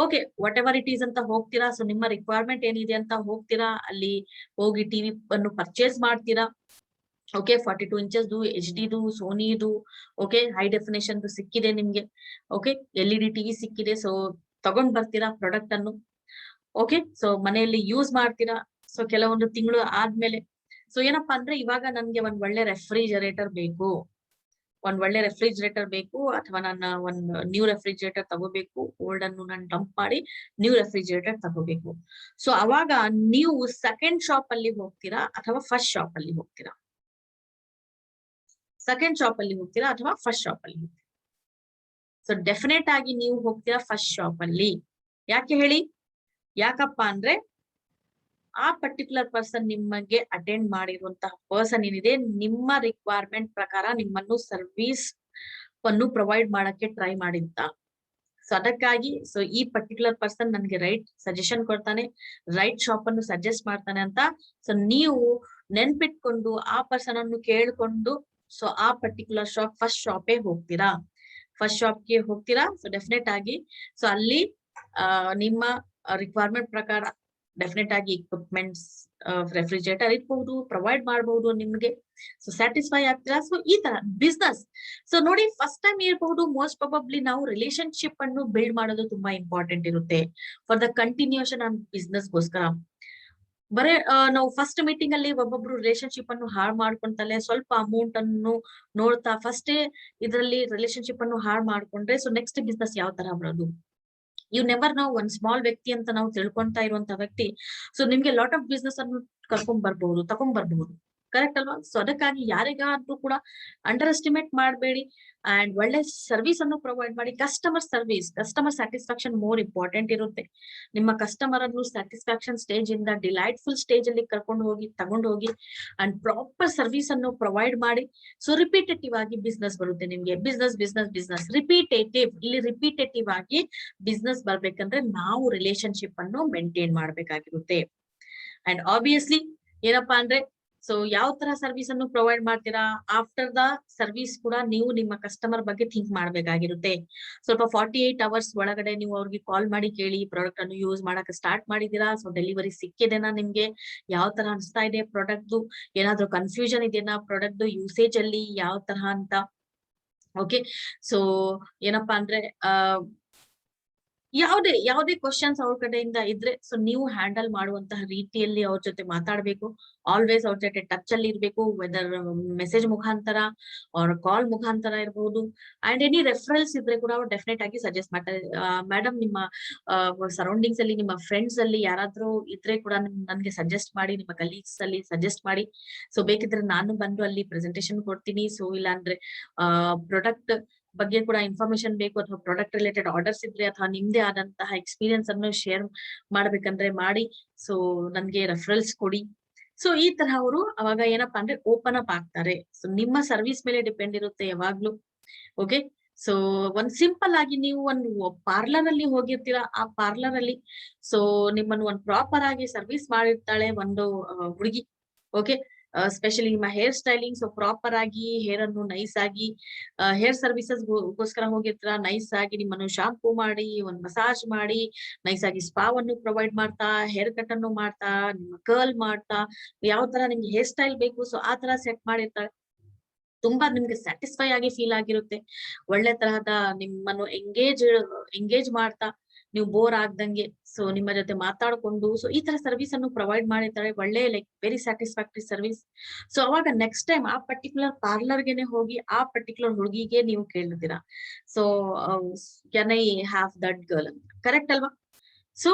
okay what ever it is ಅಂತ ಹೋಗ್ತೀರಾ. ಸೊ ನಿಮ್ಮ ರಿಕ್ವೈರ್ಮೆಂಟ್ ಏನಿದೆ ಅಂತ ಹೋಗ್ತೀರಾ, ಅಲ್ಲಿ ಹೋಗಿ ಟಿವಿ ಅನ್ನು ಪರ್ಚೇಸ್ ಮಾಡ್ತೀರಾ. ಓಕೆ, 42 ಇಂಚಸ್ HD ಸೋನಿದು ಓಕೆ ಹೈ ಡೆಫಿನೇಷನ್ ಸಿಕ್ಕಿದೆ ನಿಮ್ಗೆ. ಓಕೆ, LED ಟಿವಿ ಸಿಕ್ಕಿದೆ. ಸೊ ತಗೊಂಡ್ ಬರ್ತೀರಾ ಪ್ರಾಡಕ್ಟ್ ಅನ್ನು. ಓಕೆ, ಸೊ ಮನೆಯಲ್ಲಿ ಯೂಸ್ ಮಾಡ್ತೀರಾ. ಸೊ ಕೆಲವೊಂದು ತಿಂಗಳು ಆದ್ಮೇಲೆ ಸೊ ಏನಪ್ಪಾ ಅಂದ್ರೆ ಇವಾಗ ನನ್ಗೆ ಒಂದ್ ಒಳ್ಳೆ ರೆಫ್ರಿಜರೇಟರ್ ಬೇಕು, ಅಥವಾ ನನ್ನ ಒಂದು ನ್ಯೂ ರೆಫ್ರಿಜರೇಟರ್ ತಗೋಬೇಕು. ಓಲ್ಡ್ ಅನ್ನು ನಾನು ಡಂಪ್ ಮಾಡಿ ನ್ಯೂ ರೆಫ್ರಿಜರೇಟರ್ ತಗೋಬೇಕು. ಸೊ ಅವಾಗ ನೀವು ಸೆಕೆಂಡ್ ಶಾಪ್ ಅಲ್ಲಿ ಹೋಗ್ತೀರಾ ಅಥವಾ ಫಸ್ಟ್ ಶಾಪ್ ಅಲ್ಲಿ ಹೋಗ್ತೀರಾ? ಸೆಕೆಂಡ್ ಶಾಪ್ ಅಲ್ಲಿ ಹೋಗ್ತೀರಾ ಅಥವಾ ಫಸ್ಟ್ ಶಾಪ್ ಅಲ್ಲಿ ಹೋಗ್ತೀರಾ? ಸೊ ಡೆಫಿನೆಟ್ ಆಗಿ ನೀವು ಹೋಗ್ತೀರಾ ಫಸ್ಟ್ ಶಾಪ್ ಅಲ್ಲಿ. ಯಾಕೆ ಹೇಳಿ? ಯಾಕಪ್ಪ ಅಂದ್ರೆ ಆ ಪರ್ಟಿಕ್ಯುಲರ್ ಪರ್ಸನ್ ನಿಮಗೆ ಅಟೆಂಡ್ ಮಾಡಿರುವಂತಹ ಪರ್ಸನ್ ಏನಿದೆ ನಿಮ್ಮ ರಿಕ್ವೈರ್ಮೆಂಟ್ ಪ್ರಕಾರ ನಿಮ್ಮನ್ನು ಸರ್ವಿಸ್ ಅನ್ನು ಪ್ರೊವೈಡ್ ಮಾಡಕ್ಕೆ ಟ್ರೈ ಮಾಡಿದ್ದ. ಸೊ ಅದಕ್ಕಾಗಿ ಸೊ ಈ ಪರ್ಟಿಕ್ಯುಲರ್ ಪರ್ಸನ್ ನನ್ಗೆ ರೈಟ್ ಸಜೆಷನ್ ಕೊಡ್ತಾನೆ, ರೈಟ್ ಶಾಪ್ ಅನ್ನು ಸಜೆಸ್ಟ್ ಮಾಡ್ತಾನೆ ಅಂತ. ಸೊ ನೀವು ನೆನ್ಪಿಟ್ಕೊಂಡು ಆ ಪರ್ಸನ್ ಅನ್ನು ಕೇಳ್ಕೊಂಡು ಸೊ ಆ ಪರ್ಟಿಕ್ಯುಲರ್ ಶಾಪ್ ಫಸ್ಟ್ ಶಾಪೇ ಹೋಗ್ತೀರಾ. ಫಸ್ಟ್ ಶಾಪ್ಗೆ ಹೋಗ್ತೀರಾ. ಸೊ ಡೆಫಿನೆಟ್ ಆಗಿ ಸೊ ಅಲ್ಲಿ ನಿಮ್ಮ ರಿಕ್ವೈರ್ಮೆಂಟ್ ಪ್ರಕಾರ ಡೆಫಿನೆಟ್ ಆಗಿ ಇಕ್ವಿಪ್ಮೆಂಟ್ಸ್ ರೆಫ್ರಿಜರೇಟರ್ ಇರ್ಬಹುದು, ಪ್ರೊವೈಡ್ ಮಾಡಬಹುದು ನಿಮ್ಗೆ. ಸೊ ಸ್ಯಾಟಿಸ್ಫೈ ಆಗ್ತೀರಾ. ಸೊ ಈ ತರ ಬಿಸ್ನೆಸ್ ಸೊ ನೋಡಿ ಫಸ್ಟ್ ಟೈಮ್ ಇರಬಹುದು. ಮೋಸ್ಟ್ ಪ್ರಾಬಬ್ಲಿ ನಾವು ರಿಲೇಶನ್ಶಿಪ್ ಅನ್ನು ಬಿಲ್ಡ್ ಮಾಡೋದು ತುಂಬಾ ಇಂಪಾರ್ಟೆಂಟ್ ಇರುತ್ತೆ for the continuation on business ಗೋಸ್ಕರ. ಬರೇ ನಾವು ಫಸ್ಟ್ ಮೀಟಿಂಗ್ ಅಲ್ಲಿ ಒಬ್ಬೊಬ್ರು ರಿಲೇಶನ್ಶಿಪ್ ಅನ್ನು ಹಾಳು ಮಾಡ್ಕೊಂತಲೇ ಸ್ವಲ್ಪ ಅಮೌಂಟ್ ಅನ್ನು ನೋಡ್ತಾ ಫಸ್ಟೇ ಇದರಲ್ಲಿ ರಿಲೇಶನ್ಶಿಪ್ ಅನ್ನು ಹಾಳು ಮಾಡ್ಕೊಂಡ್ರೆ ಸೊ ನೆಕ್ಸ್ಟ್ ಬಿಸ್ನೆಸ್ ಯಾವ ತರ ಬರೋದು? You never know. ಒಂದ್ ಸ್ಮಾಲ್ ವ್ಯಕ್ತಿ ಅಂತ ನಾವು ತಿಳ್ಕೊಂತಾ ಇರುವಂತ ವ್ಯಕ್ತಿ ಸೊ ನಿಮ್ಗೆ ಲಾಟ್ ಆಫ್ ಬಿಸ್ನೆಸ್ ಅನ್ನು ತಕೊಂಡ್ ಬರ್ಬಹುದು. ಕರೆಕ್ಟ್ ಅಲ್ವಾ? ಸೊ ಅದಕ್ಕಾಗಿ ಯಾರಿಗಾದ್ರೂ ಕೂಡ ಅಂಡರ್ ಎಸ್ಟಿಮೇಟ್ ಮಾಡಬೇಡಿ ಅಂಡ್ ಒಳ್ಳೆ ಸರ್ವಿಸ್ ಅನ್ನು ಪ್ರೊವೈಡ್ ಮಾಡಿ. ಕಸ್ಟಮರ್ ಸ್ಯಾಟಿಸ್ಫ್ಯಾಕ್ಷನ್ ಮೋರ್ ಇಂಪಾರ್ಟೆಂಟ್ ಇರುತ್ತೆ. ನಿಮ್ಮ ಕಸ್ಟಮರ್ ಅನ್ನು ಸ್ಯಾಟಿಸ್ಫ್ಯಾಕ್ಷನ್ ಸ್ಟೇಜ್ ಇಂದ ಡಿಲೈಟ್ಫುಲ್ ಸ್ಟೇಜ್ ಅಲ್ಲಿ ತಗೊಂಡು ಹೋಗಿ ಅಂಡ್ ಪ್ರಾಪರ್ ಸರ್ವಿಸ್ ಅನ್ನು ಪ್ರೊವೈಡ್ ಮಾಡಿ. ಸೊ ರಿಪೀಟೇಟಿವ್ ಆಗಿ ಬಿಸ್ನೆಸ್ ಬರುತ್ತೆ ನಿಮ್ಗೆ. ಬಿಸ್ನೆಸ್ ರಿಪೀಟೇಟಿವ್ ಆಗಿ ಬಿಸ್ನೆಸ್ ಬರ್ಬೇಕಂದ್ರೆ ನಾವು ರಿಲೇಶನ್ಶಿಪ್ ಅನ್ನು ಮೇಂಟೈನ್ ಮಾಡ್ಬೇಕಾಗಿರುತ್ತೆ. ಅಂಡ್ ಆಬ್ವಿಯಸ್ಲಿ ಏನಪ್ಪಾ ಅಂದ್ರೆ, ಸೊ ಯಾವ ತರ ಸರ್ವಿಸ್ ಅನ್ನು ಪ್ರೊವೈಡ್ ಮಾಡ್ತೀರಾ, ಆಫ್ಟರ್ ದ ಸರ್ವಿಸ್ ಕೂಡ ನೀವು ನಿಮ್ಮ ಕಸ್ಟಮರ್ ಬಗ್ಗೆ ಥಿಂಕ್ ಮಾಡ್ಬೇಕಾಗಿರುತ್ತೆ. ಸ್ವಲ್ಪ 48 hours ಒಳಗಡೆ ನೀವು ಅವ್ರಿಗೆ ಕಾಲ್ ಮಾಡಿ ಕೇಳಿ, ಪ್ರಾಡಕ್ಟ್ ಅನ್ನು ಯೂಸ್ ಮಾಡಕ್ ಸ್ಟಾರ್ಟ್ ಮಾಡಿದೀರಾ, ಸೊ ಡೆಲಿವರಿ ಸಿಕ್ಕಿದೆನಾ, ನಿಮ್ಗೆ ಯಾವ ತರ ಅನಿಸ್ತಾ ಇದೆ ಪ್ರಾಡಕ್ಟ್, ಏನಾದ್ರು ಕನ್ಫ್ಯೂಷನ್ ಇದೆನಾ ಪ್ರಾಡಕ್ಟ್ ಯೂಸೇಜ್ ಅಲ್ಲಿ ಯಾವ ತರ ಅಂತ. ಓಕೆ, ಸೊ ಏನಪ್ಪಾ ಅಂದ್ರೆ ಯಾವುದೇ ಕ್ವಶನ್ಸ್ ಅವ್ರ ಕಡೆಯಿಂದ ಇದ್ರೆ ಸೊ ನೀವು ಹ್ಯಾಂಡಲ್ ಮಾಡುವಂತಹ ರೀತಿಯಲ್ಲಿ ಅವ್ರ ಜೊತೆ ಮಾತಾಡ್ಬೇಕು. ಆಲ್ವೇಸ್ ಅವ್ರ ಜೊತೆ ಟಚ್ ಅಲ್ಲಿ ಇರ್ಬೇಕು, ವೆದರ್ ಮೆಸೇಜ್ ಮುಖಾಂತರ ಅವ್ರ ಕಾಲ್ ಮುಖಾಂತರ ಇರ್ಬೋದು. ಅಂಡ್ ಎನಿ ರೆಫರೆನ್ಸ್ ಇದ್ರೆ ಕೂಡ ಅವ್ರು ಡೆಫಿನೆಟ್ ಆಗಿ ಸಜೆಸ್ಟ್ ಮಾಡ್ತಾರೆ. ಮೇಡಮ್, ನಿಮ್ಮ ಸರೌಂಡಿಂಗ್ಸ್ ಅಲ್ಲಿ ನಿಮ್ಮ ಫ್ರೆಂಡ್ಸ್ ಅಲ್ಲಿ ಯಾರಾದ್ರೂ ಇದ್ರೆ ಕೂಡ ನನ್ಗೆ ಸಜೆಸ್ಟ್ ಮಾಡಿ, ನಿಮ್ಮ ಕಲೀಗ್ಸ್ ಅಲ್ಲಿ ಸಜೆಸ್ಟ್ ಮಾಡಿ. ಸೊ ಬೇಕಿದ್ರೆ ನಾನು ಬಂದು ಅಲ್ಲಿ ಪ್ರೆಸೆಂಟೇಶನ್ ಕೊಡ್ತೀನಿ. ಸೊ ಇಲ್ಲಾಂದ್ರೆ ಪ್ರಾಡಕ್ಟ್ ಬಗ್ಗೆ ಕೂಡ ಇನ್ಫಾರ್ಮೇಶನ್ ಬೇಕು, ಅಥವಾ ಪ್ರಾಡಕ್ಟ್ ರಿಲೇಟೆಡ್ ಆರ್ಡರ್ಸ್ ಇದ್ರೆ, ಅಥವಾ ನಿಮ್ದೇ ಆದಂತಹ ಎಕ್ಸ್ಪೀರಿಯನ್ಸ್ ಅನ್ನು ಶೇರ್ ಮಾಡ್ಬೇಕಂದ್ರೆ ಮಾಡಿ. ಸೊ ನನ್ಗೆ ರೆಫರಲ್ಸ್ ಕೊಡಿ. ಸೊ ಈ ತರ ಅವರು ಅವಾಗ ಏನಪ್ಪಾ ಅಂದ್ರೆ ಓಪನ್ ಅಪ್ ಆಗ್ತಾರೆ. ಸೊ ನಿಮ್ಮ ಸರ್ವಿಸ್ ಮೇಲೆ ಡಿಪೆಂಡ್ ಇರುತ್ತೆ ಯಾವಾಗ್ಲೂ. ಓಕೆ, ಸೊ ಒಂದ್ ಸಿಂಪಲ್ ಆಗಿ ನೀವು ಒಂದು ಪಾರ್ಲರ್ ಅಲ್ಲಿ ಹೋಗಿರ್ತೀರಾ, ಆ ಪಾರ್ಲರ್ ಅಲ್ಲಿ ಸೊ ನಿಮ್ಮನ್ನು ಒಂದ್ ಪ್ರಾಪರ್ ಆಗಿ ಸರ್ವಿಸ್ ಮಾಡಿರ್ತಾಳೆ ಒಂದು ಹುಡುಗಿ. ಓಕೆ, ಸ್ಪೆಷಲಿ ನಿಮ್ಮ ಹೇರ್ ಸ್ಟೈಲಿಂಗ್, ಸೊ ಪ್ರಾಪರ್ ಆಗಿ ಹೇರ್ ಅನ್ನು ನೈಸ್ ಆಗಿ ಹೇರ್ ಸರ್ವಿಸಸ್ ಗೋಸ್ಕರ ಹೋಗಿರ್ತೀರಾ, ನೈಸ್ ಆಗಿ ನಿಮ್ಮನ್ನು ಶಾಂಪೂ ಮಾಡಿ, ಒಂದ್ ಮಸಾಜ್ ಮಾಡಿ, ನೈಸ್ ಆಗಿ ಸ್ಪಾವನ್ನು ಪ್ರೊವೈಡ್ ಮಾಡ್ತಾ, ಹೇರ್ ಕಟ್ ಅನ್ನು ಮಾಡ್ತಾ, ನಿಮ್ಮ ಕರ್ಲ್ ಮಾಡ್ತಾ, ಯಾವ ತರ ನಿಮ್ಗೆ ಹೇರ್ ಸ್ಟೈಲ್ ಬೇಕು ಸೊ ಆ ತರ ಸೆಟ್ ಮಾಡಿರ್ತಾಳೆ. ತುಂಬಾ ನಿಮ್ಗೆ ಸ್ಯಾಟಿಸ್ಫೈ ಆಗಿ ಫೀಲ್ ಆಗಿರುತ್ತೆ. ಒಳ್ಳೆ ತರಹದ ನಿಮ್ಮನ್ನು ಎಂಗೇಜ್ ಮಾಡ್ತಾ, ನೀವು ಬೋರ್ ಆಗ್ದಂಗೆ ಸೊ ನಿಮ್ಮ ಜೊತೆ ಮಾತಾಡ್ಕೊಂಡು ಸೊ ಈ ತರ ಸರ್ವಿಸ್ ಅನ್ನು ಪ್ರೊವೈಡ್ ಮಾಡಿರ್ತಾರೆ. ಒಳ್ಳೆ like very satisfactory service. So ಅವಾಗ ನೆಕ್ಸ್ಟ್ ಟೈಮ್ ಆ ಪರ್ಟಿಕ್ಯುಲರ್ ಪಾರ್ಲರ್ಗೆನೆ ಹೋಗಿ ಆ ಪರ್ಟಿಕ್ಯುಲರ್ ಹುಡುಗಿಗೆ ನೀವು ಕೇಳಿರ್ತೀರಾ, so can I have that girl ಅಂತ. ಕರೆಕ್ಟ್ ಅಲ್ವಾ? ಸೊ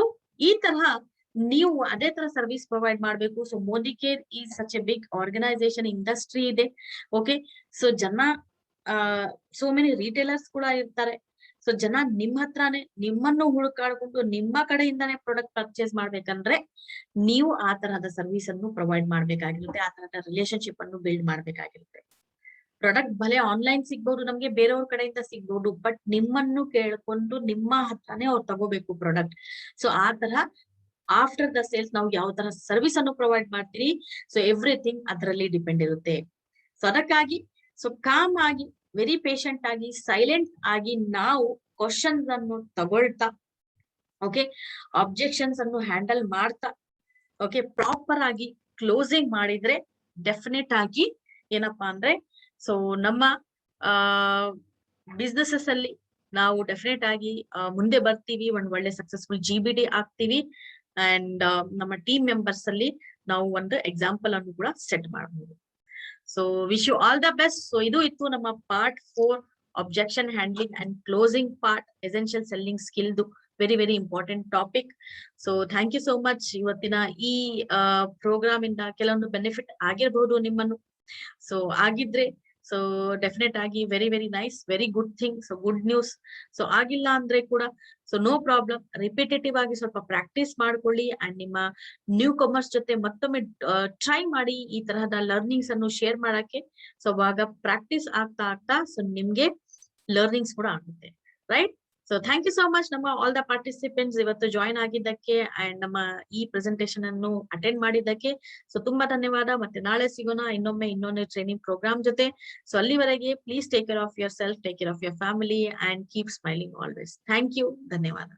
ಈ ತರಹ ನೀವು ಅದೇ ತರ ಸರ್ವಿಸ್ ಪ್ರೊವೈಡ್ ಮಾಡ್ಬೇಕು. So Modicare is such a big organisation, industry ಇದೆ. Okay, so so many retailers ಕೂಡ ಇರ್ತಾರೆ. ಸೊ ಜನ ನಿಮ್ ಹತ್ರನೇ ನಿಮ್ಮನ್ನು ಹುಡುಕಾಡ್ಕೊಂಡು ನಿಮ್ಮ ಕಡೆಯಿಂದಾನೇ ಪ್ರಾಡಕ್ಟ್ ಪರ್ಚೇಸ್ ಮಾಡ್ಬೇಕಂದ್ರೆ ನೀವು ಆ ತರಹದ ಸರ್ವಿಸ್ ಅನ್ನು ಪ್ರೊವೈಡ್ ಮಾಡ್ಬೇಕಾಗಿರುತ್ತೆ, ಆ ತರಹದ ರಿಲೇಶನ್ಶಿಪ್ ಅನ್ನು ಬಿಲ್ಡ್ ಮಾಡ್ಬೇಕಾಗಿರುತ್ತೆ. ಪ್ರಾಡಕ್ಟ್ ಭಲೆ ಆನ್ಲೈನ್ ಸಿಗ್ಬಹುದು, ನಮ್ಗೆ ಬೇರೆಯವ್ರ ಕಡೆಯಿಂದ ಸಿಗ್ಬಹುದು, ಬಟ್ ನಿಮ್ಮನ್ನು ಕೇಳ್ಕೊಂಡು ನಿಮ್ಮ ಹತ್ರನೇ ಅವ್ರು ತಗೋಬೇಕು ಪ್ರಾಡಕ್ಟ್. ಸೊ ಆ ತರ ಆಫ್ಟರ್ ದ ಸೇಲ್ಸ್ ನಾವು ಯಾವ ತರ ಸರ್ವಿಸ್ ಅನ್ನು ಪ್ರೊವೈಡ್ ಮಾಡ್ತೀವಿ, ಸೊ ಎವ್ರಿಥಿಂಗ್ ಅದರಲ್ಲಿ ಡಿಪೆಂಡ್ ಇರುತ್ತೆ. ಸೊ ಅದಕ್ಕಾಗಿ ಸೊ ಕಾಮ್ ಆಗಿ, ವೆರಿ ಪೇಷಂಟ್ ಆಗಿ, ಸೈಲೆಂಟ್ ಆಗಿ ನಾವು ಕ್ವಶನ್ಸ್ ಅನ್ನು ತಗೊಳ್ತಾ, ಓಕೆ, ಅಬ್ಜೆಕ್ಷನ್ಸ್ ಅನ್ನು ಹ್ಯಾಂಡಲ್ ಮಾಡ್ತಾ, ಓಕೆ, ಪ್ರಾಪರ್ ಆಗಿ ಕ್ಲೋಸಿಂಗ್ ಮಾಡಿದ್ರೆ ಡೆಫಿನೆಟ್ ಆಗಿ ಏನಪ್ಪಾ ಅಂದ್ರೆ ಸೊ ನಮ್ಮ ಬಿಸ್ನೆಸಸ್ ಅಲ್ಲಿ ನಾವು ಡೆಫಿನೆಟ್ ಆಗಿ ಮುಂದೆ ಬರ್ತೀವಿ, ಒಂದ್ ಒಳ್ಳೆ ಸಕ್ಸಸ್ಫುಲ್ GBD ಆಗ್ತೀವಿ. ಅಂಡ್ ನಮ್ಮ ಟೀಮ್ ಮೆಂಬರ್ಸ್ ಅಲ್ಲಿ ನಾವು ಒಂದು ಎಕ್ಸಾಂಪಲ್ ಅನ್ನು ಕೂಡ ಸೆಟ್ ಮಾಡಬಹುದು. So wish you all the best. So ಇದು ಇತ್ತು ನಮ್ಮ part 4 objection handling and closing part, essential selling skill ದು very important topic. So thank you so much. ಇವತ್ತಿನ ಈ ಪ್ರೋಗ್ರಾಮ್ ಇಂದ ಕೆಲವೊಂದು ಬೆನಿಫಿಟ್ ಆಗಿರ್ಬಹುದು ನಿಮ್ಮನ್ನು. ಸೊ ಆಗಿದ್ರೆ ಸೊ ಡೆಫಿನೆಟ್ ಆಗಿ very nice, very good thing. So good news. So ಆಗಿಲ್ಲ ಅಂದ್ರೆ ಕೂಡ ಸೊ ನೋ ಪ್ರಾಬ್ಲಮ್, ರಿಪಿಟೇಟಿವ್ ಆಗಿ ಸ್ವಲ್ಪ ಪ್ರಾಕ್ಟೀಸ್ ಮಾಡ್ಕೊಳ್ಳಿ ಅಂಡ್ ನಿಮ್ಮ ನ್ಯೂ ಕಮರ್ಸ್ ಜೊತೆ ಮತ್ತೊಮ್ಮೆ ಟ್ರೈ ಮಾಡಿ ಈ ತರಹದ ಲರ್ನಿಂಗ್ಸ್ ಅನ್ನು ಶೇರ್ ಮಾಡಕ್ಕೆ. ಸೊ ಅವಾಗ ಪ್ರಾಕ್ಟೀಸ್ ಆಗ್ತಾ ಸೊ ನಿಮ್ಗೆ ಲರ್ನಿಂಗ್ಸ್ ಕೂಡ ಆಗುತ್ತೆ, right? So thank you so much ನಮ್ಮ ಆಲ್ ದ ಪಾರ್ಟಿಸಿಪೆಂಟ್ಸ್ ಇವತ್ತು ಜಾಯಿನ್ ಆಗಿದ್ದಕ್ಕೆ ಅಂಡ್ ನಮ್ಮ ಈ ಪ್ರೆಸೆಂಟೇಶನ್ ಅನ್ನು ಅಟೆಂಡ್ ಮಾಡಿದ್ದಕ್ಕೆ. ಸೊ ತುಂಬಾ ಧನ್ಯವಾದ. ಮತ್ತೆ ನಾಳೆ ಸಿಗೋಣ ಇನ್ನೊಂದು ಟ್ರೈನಿಂಗ್ ಪ್ರೋಗ್ರಾಮ್ ಜೊತೆ. ಸೊ ಅಲ್ಲಿವರೆಗೆ please take care of yourself, take care of your family and keep smiling always. Thank you, ಧನ್ಯವಾದ.